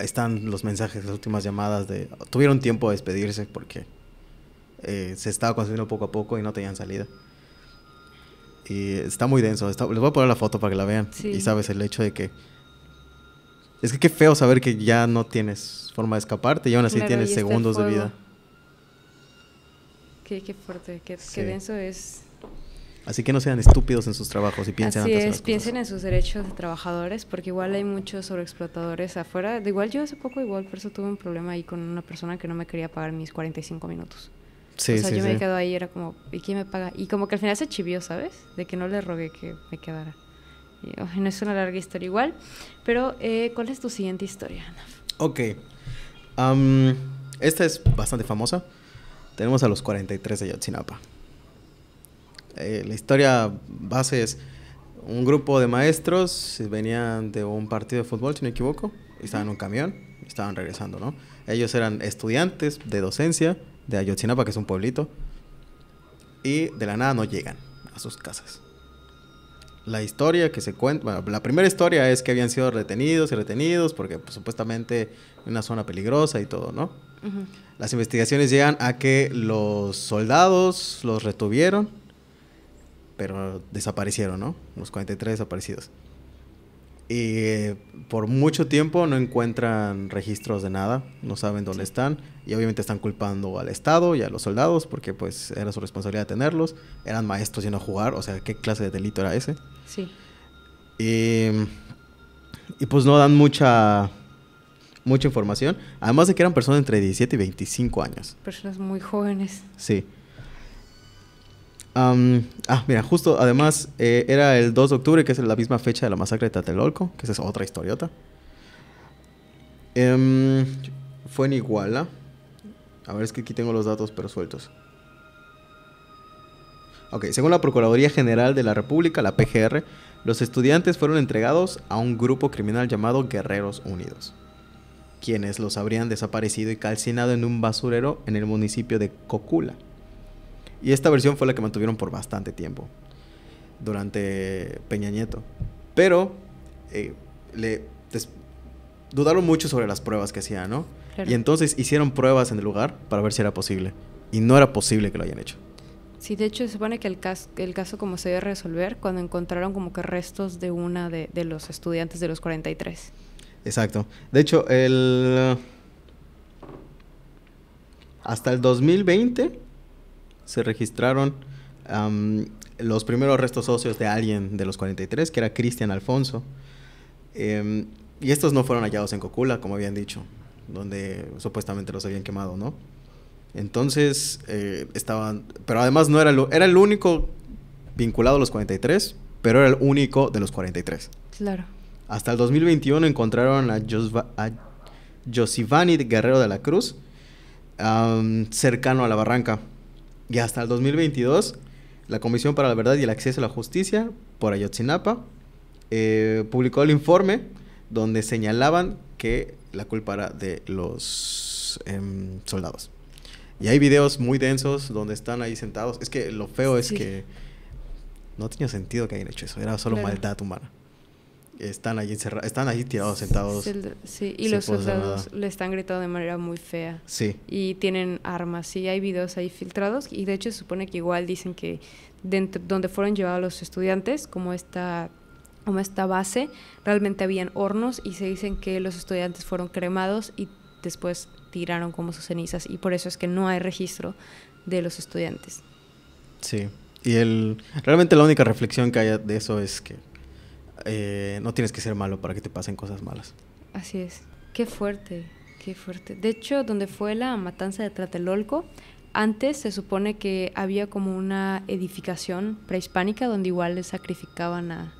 Están los mensajes, las últimas llamadas tuvieron tiempo de despedirse porque se estaba consumiendo poco a poco y no tenían salida. Y está muy denso. Les voy a poner la foto para que la vean. Sí. Y sabes, el hecho de que... Es que qué feo saber que ya no tienes forma de escaparte y aún así tienes segundos de vida. Qué fuerte, qué denso es. Así que no sean estúpidos en sus trabajos y piensen antes en las cosas. Piensen en sus derechos de trabajadores, porque igual hay muchos sobreexplotadores afuera. Igual yo hace poco, por eso tuve un problema ahí con una persona que no me quería pagar mis 45 minutos. Sí, o sea, yo me quedo ahí, era como, ¿y quién me paga? Y como que al final se chivió, ¿sabes? De que no le rogué que me quedara. Y, no es una larga historia igual, pero ¿cuál es tu siguiente historia, Ana? Ok. Esta es bastante famosa. Tenemos a los 43 de Ayotzinapa. La historia base es un grupo de maestros venían de un partido de fútbol, si no me equivoco, estaban en un camión, estaban regresando, ¿no? Ellos eran estudiantes de docencia de Ayotzinapa, que es un pueblito, y de la nada no llegan a sus casas. La historia que se cuenta, bueno, la primera historia es que habían sido retenidos porque pues, supuestamente en una zona peligrosa y todo, ¿no? Uh-huh. Las investigaciones llegan a que los soldados los retuvieron, pero desaparecieron, ¿no? Los 43 desaparecidos. Y por mucho tiempo no encuentran registros de nada, no saben dónde están, y obviamente están culpando al Estado y a los soldados porque pues era su responsabilidad tenerlos, eran maestros yendo a jugar, o sea, ¿qué clase de delito era ese? Sí. Y pues no dan mucha información, además de que eran personas entre 17 y 25 años. Personas muy jóvenes. Sí. Mira, justo además era el 2 de octubre, que es la misma fecha de la masacre de Tlatelolco, que esa es otra historiota. Fue en Iguala. A ver, es que aquí tengo los datos, pero sueltos. Ok, según la Procuraduría General de la República, la PGR, los estudiantes fueron entregados a un grupo criminal llamado Guerreros Unidos, quienes los habrían desaparecido y calcinado en un basurero en el municipio de Cocula. Y esta versión fue la que mantuvieron por bastante tiempo, durante Peña Nieto. Pero dudaron mucho sobre las pruebas que hacían, ¿no? Claro. Y entonces hicieron pruebas en el lugar para ver si era posible. Y no era posible que lo hayan hecho. Sí, de hecho se supone que el caso como se debe resolver cuando encontraron como que restos de una de los estudiantes de los 43. Exacto. De hecho, hasta el 2020 se registraron los primeros restos óseos de alguien de los 43, que era Cristian Alfonso. Y estos no fueron hallados en Cocula, como habían dicho, donde supuestamente los habían quemado, ¿no? Entonces, estaban... Pero además no era el único vinculado a los 43, pero era el único de los 43. Claro. Hasta el 2021 encontraron a Josivani Guerrero de la Cruz, cercano a la barranca. Y hasta el 2022, la Comisión para la Verdad y el Acceso a la Justicia, por Ayotzinapa, publicó el informe donde señalaban que la culpa era de los soldados. Y hay videos muy densos donde están ahí sentados. Es que lo feo es que no tenía sentido que hayan hecho eso. Era solo maldad humana. Están ahí encerrados, están ahí tirados, sentados. Sí, y los soldados le están gritando de manera muy fea. Sí. Y tienen armas. Sí, hay videos ahí filtrados. Y de hecho se supone que igual dicen que donde fueron llevados los estudiantes, como esta base, realmente habían hornos y se dicen que los estudiantes fueron cremados y después tiraron como sus cenizas, y por eso es que no hay registro de los estudiantes. Sí, y realmente la única reflexión que hay de eso es que no tienes que ser malo para que te pasen cosas malas. Así es. Qué fuerte, qué fuerte. De hecho, donde fue la matanza de Tlatelolco, antes se supone que había como una edificación prehispánica donde igual les sacrificaban a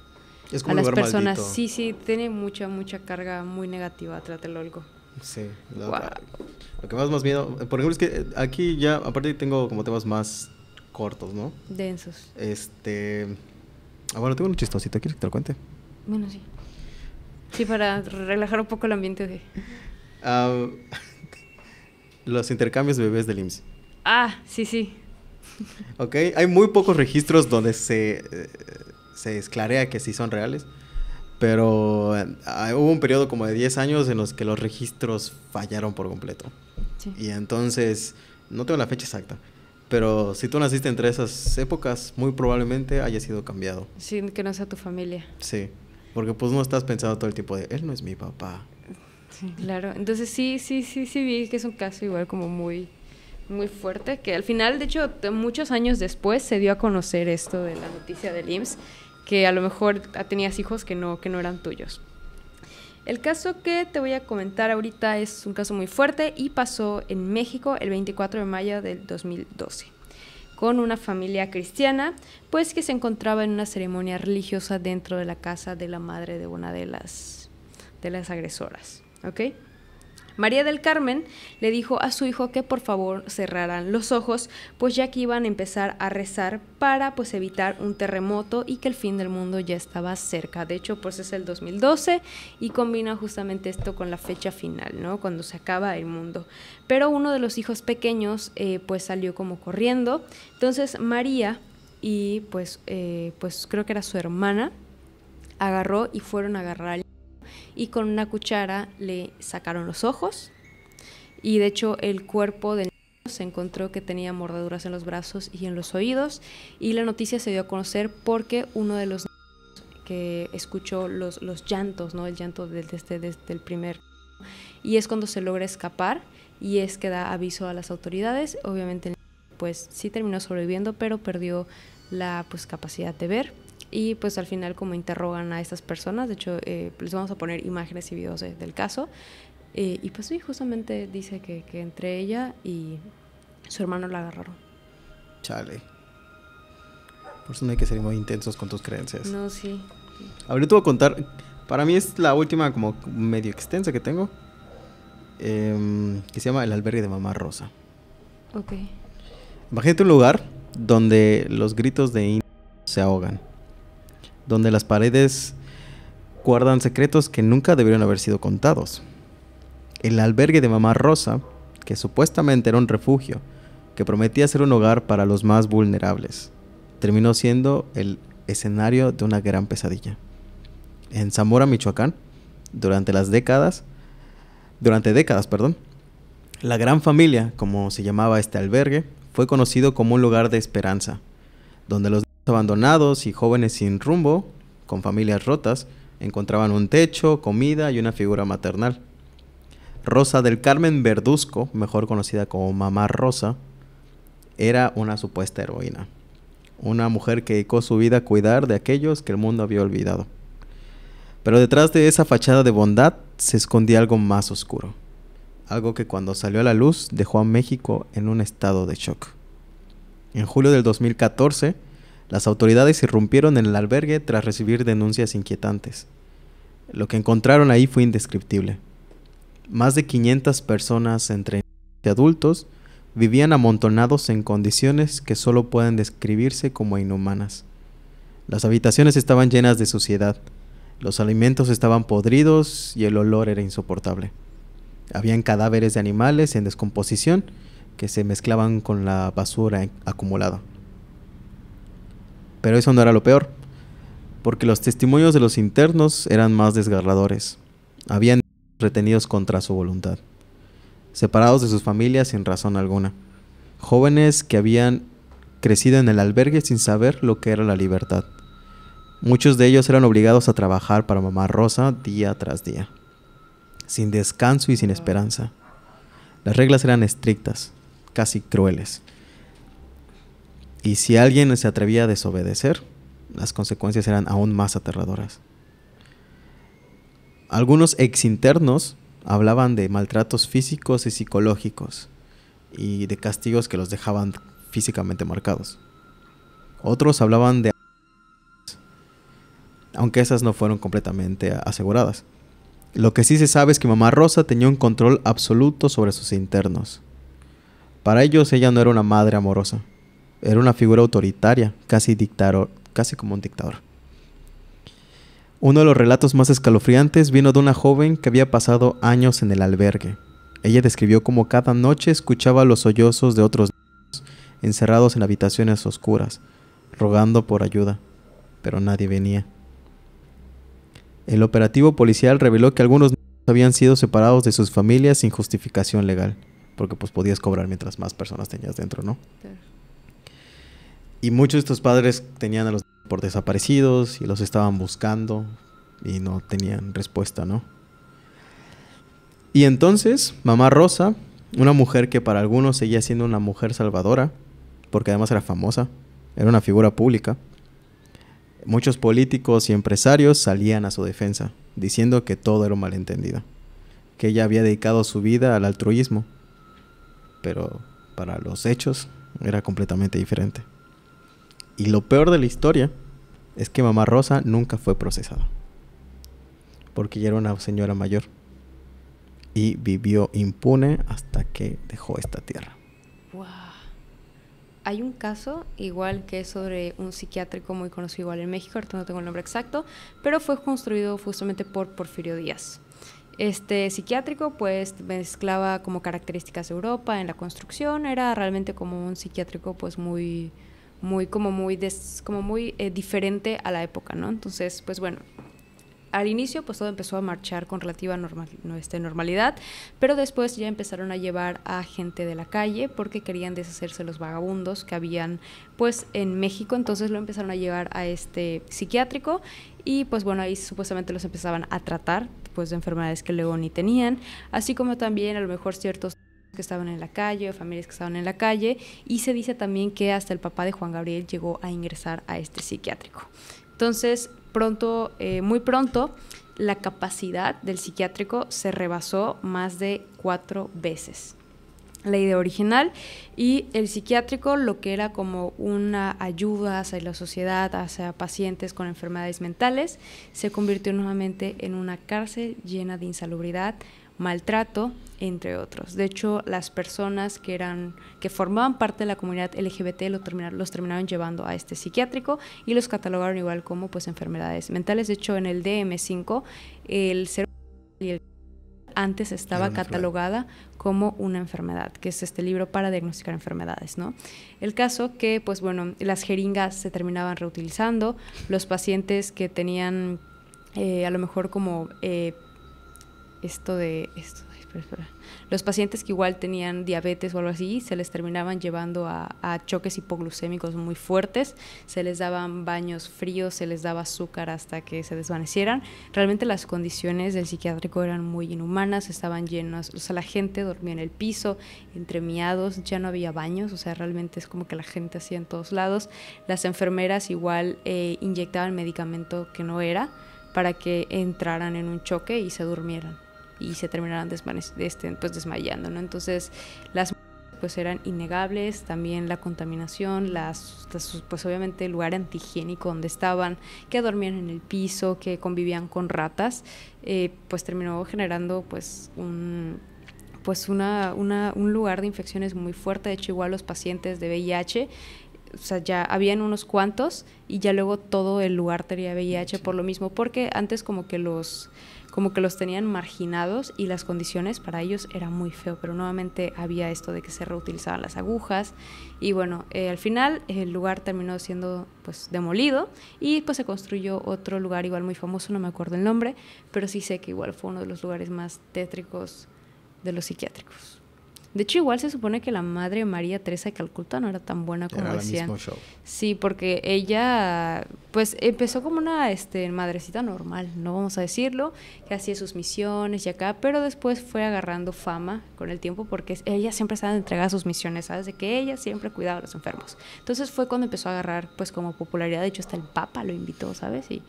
las personas. Maldito. Sí, tiene mucha carga muy negativa a Tlatelolco. Sí, lo que más miedo, por ejemplo, es que aquí ya, aparte tengo como temas más cortos, ¿no? Densos. Bueno, tengo un chistosito, ¿quieres que te lo cuente? Bueno, sí. Sí, para relajar un poco el ambiente de... los intercambios de bebés del IMSS. Sí. Ok, hay muy pocos registros donde se esclarea que sí son reales. Pero hubo un periodo como de 10 años en los que los registros fallaron por completo. Sí. Y entonces, no tengo la fecha exacta, pero si tú naciste entre esas épocas, muy probablemente haya sido cambiado. Sí, que no sea tu familia. Sí, porque pues no estás pensando todo el tiempo de, él no es mi papá. Sí, claro. Entonces sí vi que es un caso igual como muy fuerte, que al final, de hecho, muchos años después se dio a conocer esto de la noticia del IMSS, que a lo mejor tenías hijos que no eran tuyos. El caso que te voy a comentar ahorita es un caso muy fuerte y pasó en México el 24 de mayo del 2012, con una familia cristiana, pues que se encontraba en una ceremonia religiosa dentro de la casa de la madre de una de las agresoras, ¿ok? María del Carmen le dijo a su hijo que por favor cerraran los ojos, pues ya que iban a empezar a rezar para pues evitar un terremoto y que el fin del mundo ya estaba cerca. De hecho, pues es el 2012 y combina justamente esto con la fecha final, ¿no? Cuando se acaba el mundo. Pero uno de los hijos pequeños pues salió como corriendo. Entonces María y pues creo que era su hermana, agarró y fueron a agarrar al y con una cuchara le sacaron los ojos, y de hecho el cuerpo del niño se encontró que tenía mordeduras en los brazos y en los oídos, y la noticia se dio a conocer porque uno de los niños que escuchó los llantos, ¿no? El llanto desde el primer, y es cuando se logra escapar y es que da aviso a las autoridades. Obviamente el niño pues sí terminó sobreviviendo, pero perdió la pues capacidad de ver. Y pues al final como interrogan a estas personas, de hecho les vamos a poner imágenes y videos del caso, y pues sí, justamente dice que entre ella y su hermano la agarraron. Chale. Por eso no hay que ser muy intensos con tus creencias. No, sí. Ahorita te voy a contar, para mí es la última como medio extensa que tengo, que se llama El albergue de Mamá Rosa. Ok. Imagínate un lugar donde los gritos de indios se ahogan, donde las paredes guardan secretos que nunca debieron haber sido contados. El albergue de Mamá Rosa, que supuestamente era un refugio, que prometía ser un hogar para los más vulnerables, terminó siendo el escenario de una gran pesadilla. En Zamora, Michoacán, durante décadas, la Gran Familia, como se llamaba este albergue, fue conocido como un lugar de esperanza, donde los niños abandonados y jóvenes sin rumbo, con familias rotas, encontraban un techo, comida y una figura maternal. Rosa del Carmen Verduzco, mejor conocida como Mamá Rosa, era una supuesta heroína, una mujer que dedicó su vida a cuidar de aquellos que el mundo había olvidado. Pero detrás de esa fachada de bondad se escondía algo más oscuro, algo que cuando salió a la luz dejó a México en un estado de shock. En julio del 2014, las autoridades irrumpieron en el albergue tras recibir denuncias inquietantes. Lo que encontraron ahí fue indescriptible. Más de 500 personas, entre niños y adultos, vivían amontonados en condiciones que solo pueden describirse como inhumanas. Las habitaciones estaban llenas de suciedad, los alimentos estaban podridos y el olor era insoportable. Habían cadáveres de animales en descomposición que se mezclaban con la basura acumulada. Pero eso no era lo peor, porque los testimonios de los internos eran más desgarradores. Habían retenidos contra su voluntad, separados de sus familias sin razón alguna. Jóvenes que habían crecido en el albergue sin saber lo que era la libertad. Muchos de ellos eran obligados a trabajar para Mamá Rosa día tras día, sin descanso y sin esperanza. Las reglas eran estrictas, casi crueles. Y si alguien se atrevía a desobedecer, las consecuencias eran aún más aterradoras. Algunos exinternos hablaban de maltratos físicos y psicológicos y de castigos que los dejaban físicamente marcados. Otros hablaban de, aunque esas no fueron completamente aseguradas. Lo que sí se sabe es que Mamá Rosa tenía un control absoluto sobre sus internos. Para ellos ella no era una madre amorosa, era una figura autoritaria, casi como un dictador. Uno de los relatos más escalofriantes vino de una joven que había pasado años en el albergue. Ella describió cómo cada noche escuchaba los sollozos de otros niños encerrados en habitaciones oscuras, rogando por ayuda, pero nadie venía. El operativo policial reveló que algunos niños habían sido separados de sus familias sin justificación legal, porque pues podías cobrar mientras más personas tenías dentro, ¿no? Claro. Y muchos de estos padres tenían a los niños por desaparecidos y los estaban buscando y no tenían respuesta, ¿no? Y entonces, Mamá Rosa, una mujer que para algunos seguía siendo una mujer salvadora, porque además era famosa, era una figura pública, muchos políticos y empresarios salían a su defensa, diciendo que todo era un malentendido, que ella había dedicado su vida al altruismo, pero para los hechos era completamente diferente. Y lo peor de la historia es que Mamá Rosa nunca fue procesada, porque ella era una señora mayor y vivió impune hasta que dejó esta tierra. Wow. Hay un caso igual que es sobre un psiquiátrico muy conocido igual en México, ahorita no tengo el nombre exacto, pero fue construido justamente por Porfirio Díaz. Este psiquiátrico pues mezclaba como características de Europa en la construcción, era realmente como un psiquiátrico pues muy diferente a la época, ¿no? Entonces, pues bueno, al inicio pues todo empezó a marchar con relativa normalidad, pero después ya empezaron a llevar a gente de la calle porque querían deshacerse de los vagabundos que habían pues en México, entonces lo empezaron a llevar a este psiquiátrico y pues bueno, ahí supuestamente los empezaban a tratar pues de enfermedades que luego ni tenían, así como también a lo mejor ciertos que estaban en la calle, o familias que estaban en la calle, y se dice también que hasta el papá de Juan Gabriel llegó a ingresar a este psiquiátrico. Entonces, muy pronto, la capacidad del psiquiátrico se rebasó más de 4 veces la idea original, y el psiquiátrico, lo que era como una ayuda hacia la sociedad, hacia pacientes con enfermedades mentales, se convirtió nuevamente en una cárcel llena de insalubridad, maltrato, entre otros. De hecho, las personas que formaban parte de la comunidad LGBT los terminaron llevando a este psiquiátrico y los catalogaron igual como pues enfermedades mentales. De hecho, en el DSM-5 el ser antes estaba catalogada como una enfermedad, que es este libro para diagnosticar enfermedades, ¿no? El caso que, pues bueno, las jeringas se terminaban reutilizando, los pacientes que tenían a lo mejor como los pacientes que igual tenían diabetes o algo así, se les terminaban llevando a choques hipoglucémicos muy fuertes, se les daban baños fríos, se les daba azúcar hasta que se desvanecieran. Realmente las condiciones del psiquiátrico eran muy inhumanas, estaban llenas, o sea, la gente dormía en el piso, entre miados, ya no había baños, o sea, realmente es como que la gente hacía en todos lados. Las enfermeras igual inyectaban medicamento que no era para que entraran en un choque y se durmieran y se terminaran pues desmayando, ¿no? Entonces las pues eran innegables, también la contaminación, pues obviamente el lugar antihigiénico donde estaban, que dormían en el piso, que convivían con ratas, pues terminó generando pues un lugar de infecciones muy fuerte. De hecho, igual los pacientes de VIH, o sea, ya habían unos cuantos y ya luego todo el lugar tenía VIH por lo mismo, porque antes como que los tenían marginados y las condiciones para ellos era muy feo, pero nuevamente había esto de que se reutilizaban las agujas y bueno, al final el lugar terminó siendo pues demolido y pues se construyó otro lugar igual muy famoso, no me acuerdo el nombre, pero sí sé que igual fue uno de los lugares más tétricos de los psiquiátricos. De hecho, igual se supone que la madre María Teresa de Calcuta no era tan buena como era decían. Mismo show. Sí, porque ella pues empezó como una madrecita normal, no vamos a decirlo, que hacía sus misiones y acá, pero después fue agarrando fama con el tiempo porque ella siempre estaba entregada a sus misiones, ¿sabes? De que ella siempre cuidaba a los enfermos. Entonces fue cuando empezó a agarrar pues como popularidad. De hecho, hasta el Papa lo invitó, ¿sabes? Y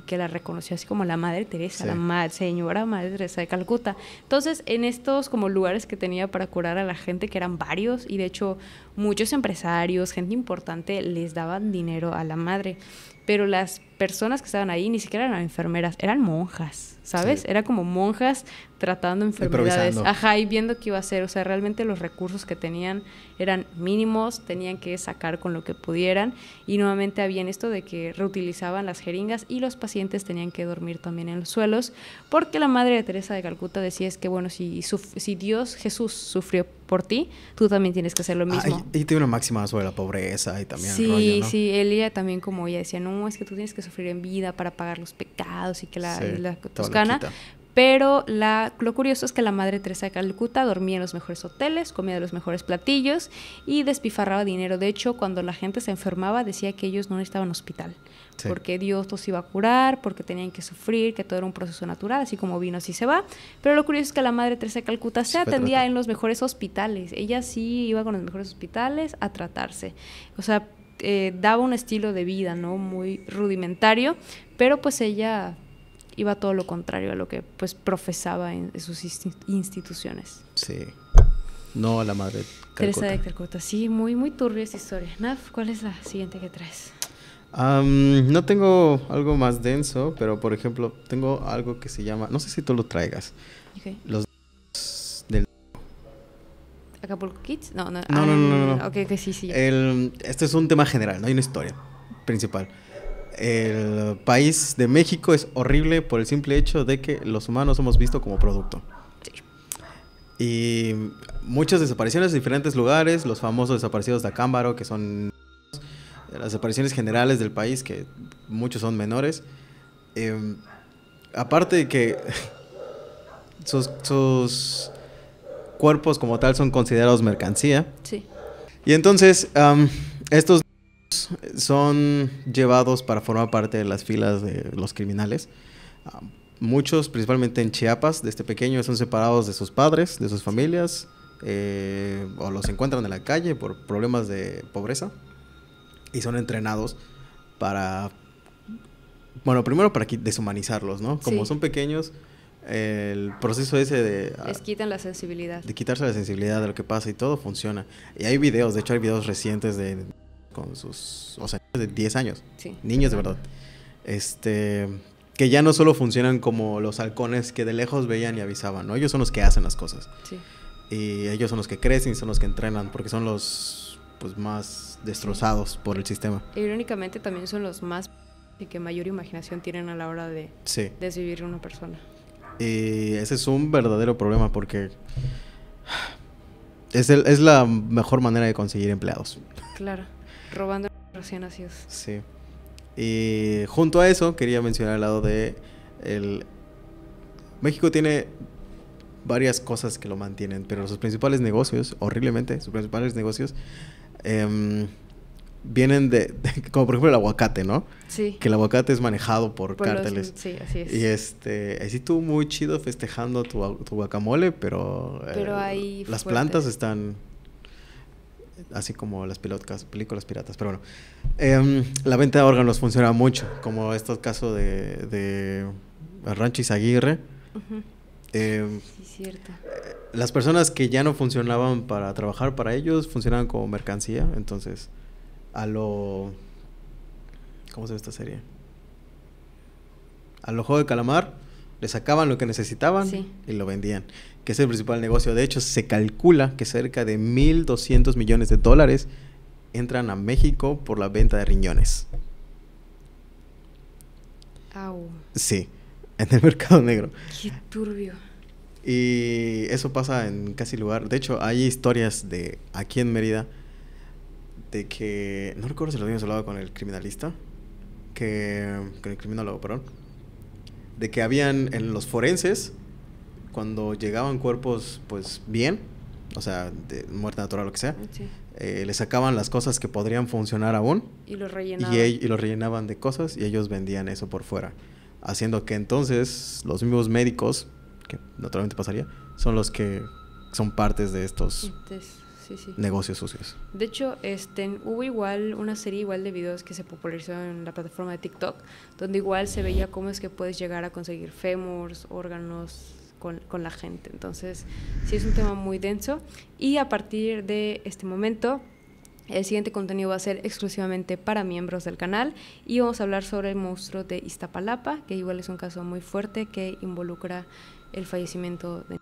que la reconoció así como la Madre Teresa, sí, señora Madre Teresa de Calcuta. Entonces, en estos como lugares que tenía para curar a la gente, que eran varios, y de hecho muchos empresarios, gente importante, les daban dinero a la madre, pero las personas que estaban ahí ni siquiera eran enfermeras, eran monjas, ¿sabes? Sí. Era como monjas tratando enfermedades. Ajá, y viendo qué iba a hacer. O sea, realmente los recursos que tenían eran mínimos, tenían que sacar con lo que pudieran, y nuevamente había esto de que reutilizaban las jeringas y los pacientes tenían que dormir también en los suelos, porque la Madre de Teresa de Calcuta decía es que, bueno, si Dios, Jesús, sufrió por ti, tú también tienes que hacer lo mismo. Y tiene una máxima sobre la pobreza y también sí, el rollo, ¿no? Sí, ella también, como ella decía, no, es que tú tienes que sufrir en vida para pagar los pecados y que la Toscana. Pero lo curioso es que la Madre Teresa de Calcuta dormía en los mejores hoteles, comía de los mejores platillos y despifarraba dinero. De hecho, cuando la gente se enfermaba, decía que ellos no necesitaban hospital, sí, porque Dios los iba a curar, porque tenían que sufrir, que todo era un proceso natural, así como vino, así se va. Pero lo curioso es que la Madre Teresa de Calcuta se atendía en los mejores hospitales. Ella sí iba con los mejores hospitales a tratarse. O sea, daba un estilo de vida, ¿no? Muy rudimentario, pero pues ella iba todo lo contrario a lo que pues profesaba en sus instituciones. Sí. No a la Madre Calcuta. Teresa de Calcuta. Sí, muy, muy turbia esta historia. Naf, ¿cuál es la siguiente que traes? No tengo algo más denso, pero por ejemplo, tengo algo que se llama, no sé si tú lo traigas. Okay. Los del Acapulco Kids? No. Okay, sí. Este es un tema general, no hay una historia principal. El país de México es horrible por el simple hecho de que los humanos somos vistos como producto. Sí. Y muchas desapariciones en diferentes lugares, los famosos desaparecidos de Acámbaro, que son las desapariciones generales del país, que muchos son menores. Aparte de que sus cuerpos como tal son considerados mercancía. Sí. Y entonces estos son llevados para formar parte de las filas de los criminales. Muchos, principalmente en Chiapas, desde pequeños son separados de sus padres, de sus familias, o los encuentran en la calle por problemas de pobreza, y son entrenados para, bueno, primero para deshumanizarlos, ¿no? Como sí, son pequeños, el proceso ese de les quitan la sensibilidad, de quitarse la sensibilidad de lo que pasa, y todo funciona. Y hay videos, de hecho hay videos recientes con sus, o sea, de 10 años, sí, niños de verdad, que ya no solo funcionan como los halcones que de lejos veían y avisaban, ¿no? Ellos son los que hacen las cosas. Sí. Y ellos son los que crecen y son los que entrenan, porque son los pues más destrozados por el sistema. E irónicamente también son los más y que mayor imaginación tienen a la hora de Sí. desvivir una persona. Y ese es un verdadero problema porque es la mejor manera de conseguir empleados. Claro, robando recién nacidos. Sí. Y junto a eso quería mencionar al lado de México tiene varias cosas que lo mantienen, pero sus principales negocios, horriblemente, sus principales negocios vienen como por ejemplo el aguacate, ¿no? Sí. Que el aguacate es manejado por cárteles. Sí, así es. Y así tú muy chido festejando tu guacamole, pero hay las fuerte. plantas están así como las películas piratas, pero bueno. La venta de órganos funciona mucho, como este caso de Rancho Izaguirre. Uh-huh. Sí, cierto. Las personas que ya no funcionaban para trabajar para ellos funcionaban como mercancía, entonces ¿cómo se llama esta serie? A lo Juego de Calamar le sacaban lo que necesitaban y lo vendían, que es el principal negocio. De hecho, se calcula que cerca de 1,200 millones de dólares entran a México por la venta de riñones. Au. Sí, en el mercado negro. Qué turbio. Y eso pasa en casi lugar. De hecho, hay historias de aquí en Mérida de que, no recuerdo si lo habíamos hablado con el criminalista, con el criminólogo, perdón, de que habían en los forenses, cuando llegaban cuerpos pues bien, o sea, de muerte natural o lo que sea, Sí. Le sacaban las cosas que podrían funcionar aún Y lo rellenaban. y lo rellenaban de cosas y ellos vendían eso por fuera, haciendo que entonces los mismos médicos, que naturalmente pasaría, son los que son partes de estos Sí. negocios sucios. De hecho, hubo igual una serie igual de videos que se popularizó en la plataforma de TikTok, donde igual se veía cómo es que puedes llegar a conseguir fémurs, órganos con la gente. Entonces, sí es un tema muy denso. Y a partir de este momento, el siguiente contenido va a ser exclusivamente para miembros del canal y vamos a hablar sobre el monstruo de Iztapalapa, que igual es un caso muy fuerte que involucra el fallecimiento de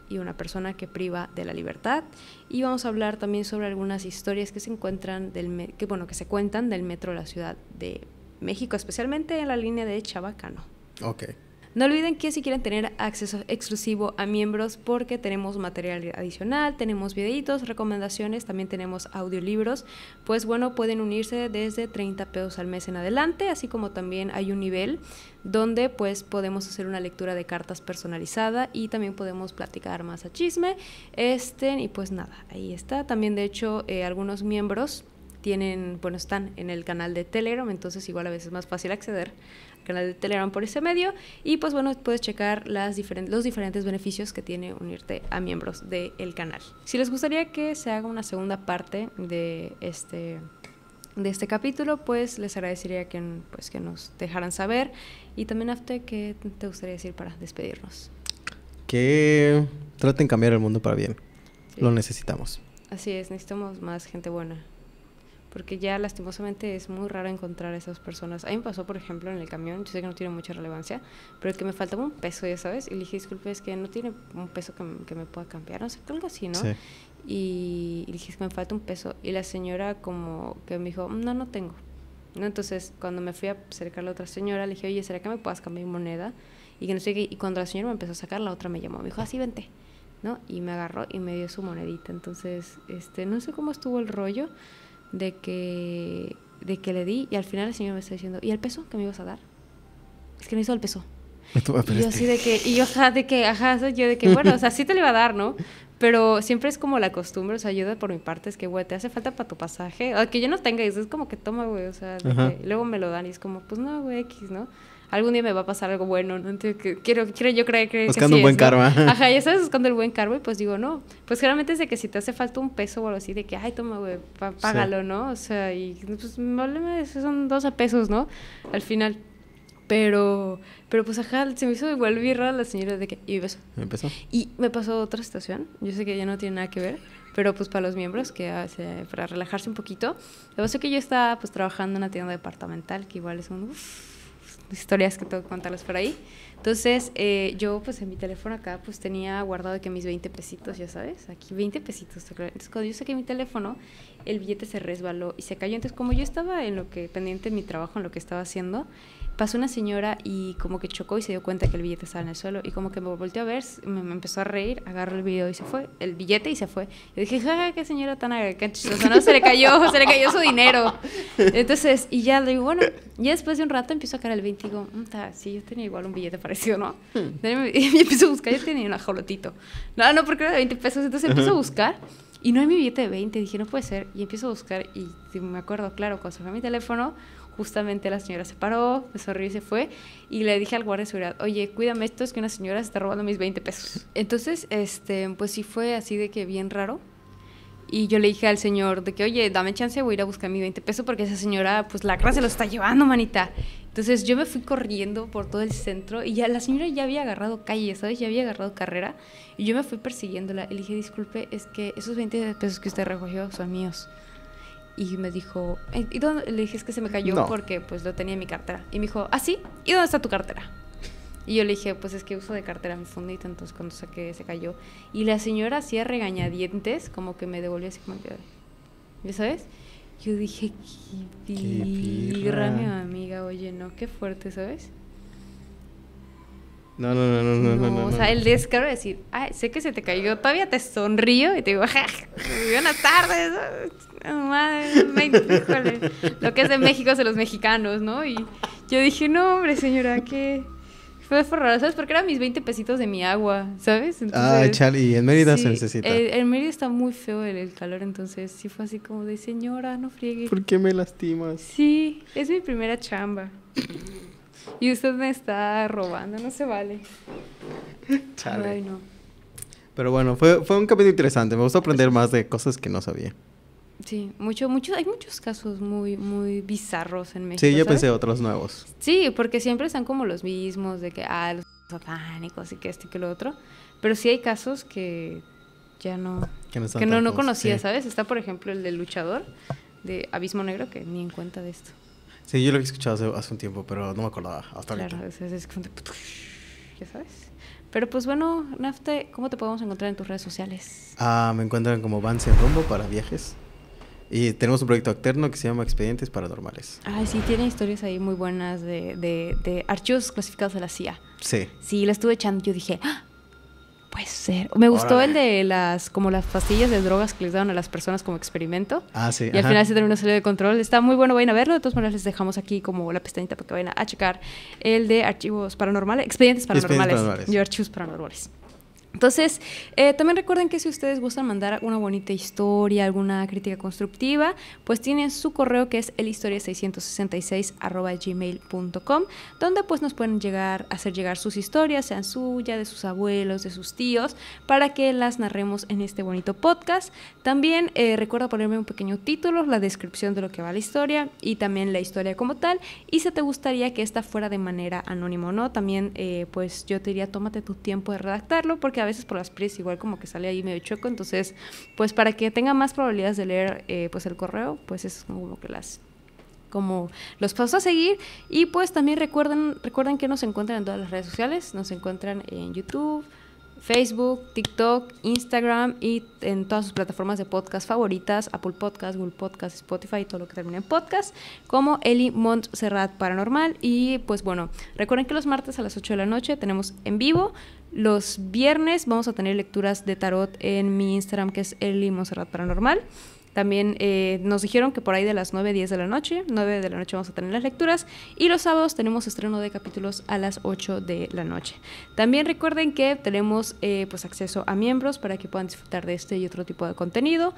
y una persona que priva de la libertad, y vamos a hablar también sobre algunas historias que se encuentran que se cuentan del metro de la Ciudad de México, especialmente en la línea de Chabacano. Okay. No olviden que si quieren tener acceso exclusivo a miembros, porque tenemos material adicional, tenemos videitos, recomendaciones, también tenemos audiolibros, pues bueno, pueden unirse desde 30 pesos al mes en adelante, así como también hay un nivel donde pues podemos hacer una lectura de cartas personalizada y también podemos platicar más a chisme, y pues nada, ahí está. También de hecho algunos miembros están en el canal de Telegram, entonces igual a veces es más fácil acceder al canal de Telegram por ese medio, y pues bueno, puedes checar los diferentes beneficios que tiene unirte a miembros del canal. Si les gustaría que se haga una segunda parte de este capítulo, pues les agradecería que nos dejaran saber. Y también, Afte, ¿qué te gustaría decir para despedirnos? Que traten de cambiar el mundo para bien. Sí. Lo necesitamos. Así es, necesitamos más gente buena, porque ya lastimosamente es muy raro encontrar a esas personas. A mí me pasó, por ejemplo, en el camión, yo sé que no tiene mucha relevancia, pero que me faltaba un peso, ya sabes, y le dije, disculpe, es que no tiene un peso que me pueda cambiar, no sé, algo así, ¿no? Sí. Y le dije, es que me falta un peso, y la señora como que me dijo, no tengo, ¿no? Entonces, cuando me fui a acercar a la otra señora, le dije, oye, ¿será que me puedas cambiar mi moneda? Y que no sé qué, y cuando la señora me empezó a sacar, la otra me llamó, me dijo, sí, vente, ¿no? Y me agarró y me dio su monedita. Entonces, no sé cómo estuvo el rollo de que le di, y al final el señor me está diciendo, ¿y el peso que me ibas a dar? Es que no hizo el peso. Y yo así de que, bueno, o sea, sí te lo iba a dar, ¿no? Pero siempre es como la costumbre, o sea, ayuda por mi parte, es que, güey, te hace falta para tu pasaje, o que yo no tenga, y es como que toma, güey, o sea, luego me lo dan y es como, pues no, güey, X, ¿no? Algún día me va a pasar algo bueno, ¿no? Entonces, quiero yo creer que buscando sí un buen ¿no? karma. Ajá, ya sabes, buscando el buen karma, y pues digo, no. Pues generalmente es de que si te hace falta un peso o algo así, de que, ay, toma, güey, págalo, ¿no? O sea, y pues, son 12 pesos, ¿no? Al final. Pero pues, ajá, se me hizo igual birra la señora de que, y beso. ¿Empezó? Y me pasó otra situación, yo sé que ya no tiene nada que ver, pero pues para los miembros, para relajarse un poquito. Lo que pasa es que yo estaba pues trabajando en una tienda departamental, que igual es historias que tengo que contarles por ahí. Entonces, yo pues en mi teléfono acá pues tenía guardado de que mis 20 pesitos, ya sabes, aquí 20 pesitos. Entonces, cuando yo saqué mi teléfono, el billete se resbaló y se cayó. Entonces, como yo estaba en lo que, pendiente de mi trabajo, en lo que estaba haciendo, pasó una señora y como que chocó y se dio cuenta que el billete estaba en el suelo y como que me volteó a ver, me empezó a reír, agarró el video y se fue, el billete y se fue. Y dije, jaja, qué señora tan chistosa, no, se le cayó su dinero. Entonces, y ya le digo, bueno, ya después de un rato empiezo a caer el 20 y digo, sí, yo tenía igual un billete parecido, ¿no? Y empiezo a buscar, yo tenía un ajolotito. No, porque era de 20 pesos, entonces empiezo a buscar. Y no hay mi billete de 20, dije, no puede ser. Y empiezo a buscar y me acuerdo, claro, cuando se fue mi teléfono, justamente la señora se paró, me sonrió y se fue. Y le dije al guardia de seguridad, oye, cuídame esto, es que una señora se está robando mis 20 pesos. Entonces, pues sí fue así de que bien raro. Y yo le dije al señor de que, oye, dame chance, voy a ir a buscar mi 20 pesos porque esa señora, pues la cara se lo está llevando, manita. Entonces yo me fui corriendo por todo el centro y ya la señora ya había agarrado calle, ¿sabes? Ya había agarrado carrera y yo me fui persiguiéndola. Y le dije, disculpe, es que esos 20 pesos que usted recogió son míos. Y me dijo, ¿y dónde? Le dije, es que se me cayó porque pues lo tenía en mi cartera. Y me dijo, ¿ah, sí? ¿Y dónde está tu cartera? Y yo le dije, pues es que uso de cartera mi fundita, entonces cuando saqué se cayó. Y la señora hacía regañadientes, como que me devolvió así como que, ¿ya sabes? Yo dije, qué pirra, mi amiga, oye, no, qué fuerte, ¿sabes? No. O sea, el descaro de decir, ay, sé que se te cayó, todavía te sonrío y te digo, buenas tardes, madre, híjole, lo que es de México es de los mexicanos, ¿no? Y yo dije, no, hombre, señora, ¿qué? Fue raro, ¿sabes? Porque eran mis 20 pesitos de mi agua, ¿sabes? Entonces, chale, y en Mérida sí, se necesita. En Mérida está muy feo el calor, entonces sí fue así como de, señora, no friegue. ¿Por qué me lastimas? Sí, es mi primera chamba. Y usted me está robando, no se vale. Chale. Ay, no. Pero bueno, fue un capítulo interesante. Me gustó aprender más de cosas que no sabía. Sí, hay muchos casos muy, muy bizarros en México. Sí, yo ¿sabes? pensé otros nuevos. Sí, porque siempre están como los mismos, de que, los satánicos y que esto y que lo otro. Pero sí hay casos que ya no... Que no conocía, sí. ¿Sabes? Está, por ejemplo, el del luchador de Abismo Negro, que ni en cuenta de esto. Sí, yo lo había escuchado hace un tiempo, pero no me acordaba hasta ahorita. Claro, es como de... ¿Ya sabes? Pero pues bueno, Nafte, ¿cómo te podemos encontrar en tus redes sociales? Me encuentran como Vans en Rumbo para viajes. Y tenemos un proyecto alterno que se llama Expedientes Paranormales. Ay, sí, tiene historias ahí muy buenas de archivos clasificados de la CIA. Sí. Sí, la estuve echando, yo dije, puede ser. Me gustó el de las pastillas de drogas que les daban a las personas como experimento. Sí. Y al final se terminó saliendo de control. Está muy bueno, vayan a verlo. De todas maneras les dejamos aquí como la pestañita para que vayan a checar el de archivos paranormales, expedientes paranormales. Y archivos paranormales. Entonces, también recuerden que si ustedes gustan mandar una bonita historia, alguna crítica constructiva, pues tienen su correo que es elhistoria666@gmail.com, donde pues nos pueden hacer llegar sus historias, sean suyas, de sus abuelos, de sus tíos, para que las narremos en este bonito podcast. También recuerda ponerme un pequeño título, la descripción de lo que va la historia y también la historia como tal. Y si te gustaría que esta fuera de manera anónima o no, también pues yo te diría, tómate tu tiempo de redactarlo, porque a veces por las prisas igual como que sale ahí medio chueco, entonces pues para que tenga más probabilidades de leer pues el correo, pues es como que los pasos a seguir. Y pues también recuerden que nos encuentran en todas las redes sociales, nos encuentran en YouTube, Facebook, TikTok, Instagram y en todas sus plataformas de podcast favoritas, Apple Podcast, Google Podcast, Spotify, todo lo que termine en podcast, como Eli Montserrat Paranormal. Y pues bueno, recuerden que los martes a las 8 de la noche tenemos en vivo. Los viernes vamos a tener lecturas de tarot en mi Instagram, que es Eli Montserrat Paranormal. También nos dijeron que por ahí de las 9 de la noche vamos a tener las lecturas, y los sábados tenemos estreno de capítulos a las 8 de la noche. También recuerden que tenemos pues acceso a miembros para que puedan disfrutar de este y otro tipo de contenido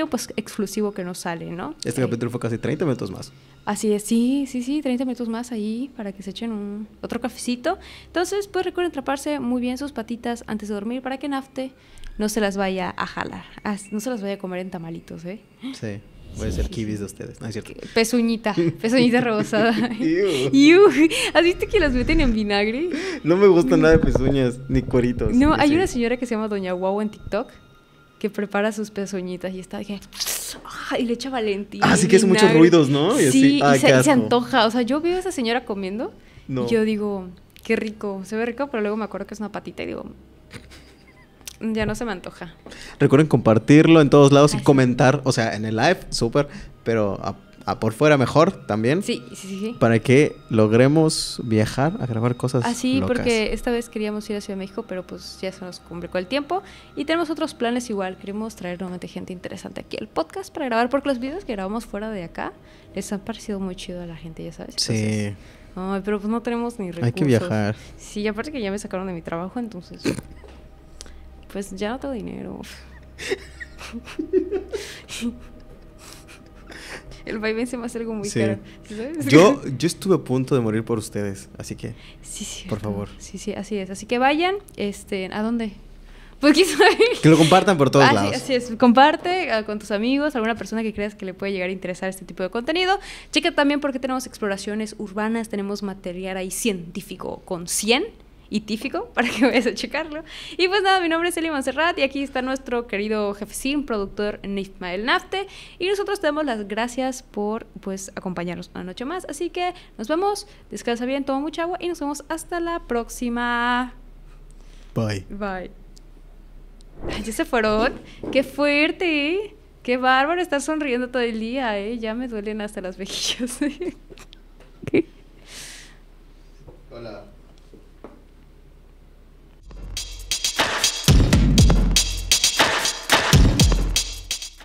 pues exclusivo que nos sale, ¿no? Este capítulo fue casi 30 minutos más. Así es, sí, 30 minutos más ahí para que se echen otro cafecito. Entonces, pues recuerden atraparse muy bien sus patitas antes de dormir para que Nafte no se las vaya a jalar, no se las vaya a comer en tamalitos, ¿eh? Sí, voy a ser kibis de ustedes, ¿no es cierto? Pezuñita rebozada. ¿Has visto que las meten en vinagre? No me gusta nada de pezuñas, ni cueritos. No, hay una señora que se llama Doña Guau en TikTok que prepara sus pezuñitas y está y le echa Valentina. Sí que hace muchos ruidos, ¿no? Y sí, así. y se antoja. O sea, yo veo a esa señora comiendo No. Y yo digo, qué rico, se ve rico, pero luego me acuerdo que es una patita y digo, ya no se me antoja. Recuerden compartirlo en todos lados y Ay, sí. comentar, o sea, en el live, súper, pero a por fuera mejor también. Sí, sí, sí, sí. Para que logremos viajar a grabar cosas Así, locas. porque esta vez queríamos ir a Ciudad de México, pero pues ya se nos complicó el tiempo. Y tenemos otros planes igual. Queremos traer nuevamente gente interesante aquí al podcast para grabar, porque los videos que grabamos fuera de acá les han parecido muy chido a la gente, ya sabes. Sí, Entonces, ay, pero pues no tenemos ni recursos. hay que viajar. Sí, aparte que ya me sacaron de mi trabajo, entonces pues ya no tengo dinero. El vaivén se me hace algo muy Sí. caro, ¿sabes? Yo estuve a punto de morir por ustedes, así que Sí, sí. por favor. Sí, sí, así es. Así que vayan, ¿a dónde? Pues quién sabe. que lo compartan por todos Así, lados. así es, comparte con tus amigos, alguna persona que creas que le puede llegar a interesar este tipo de contenido. Checa también porque tenemos exploraciones urbanas, tenemos material ahí científico con 100 y tífico para que vayas a checarlo. Y pues nada, mi nombre es Eli Monserrat y aquí está nuestro querido jefecín, productor Ismael Nafte, y nosotros te damos las gracias por pues acompañarnos una noche más. Así que nos vemos, descansa bien, toma mucha agua y nos vemos hasta la próxima. Bye. Bye. Ay, ya se fueron. Qué fuerte. Qué bárbaro estar sonriendo todo el día, ¿eh? Ya me duelen hasta las mejillas. Hola.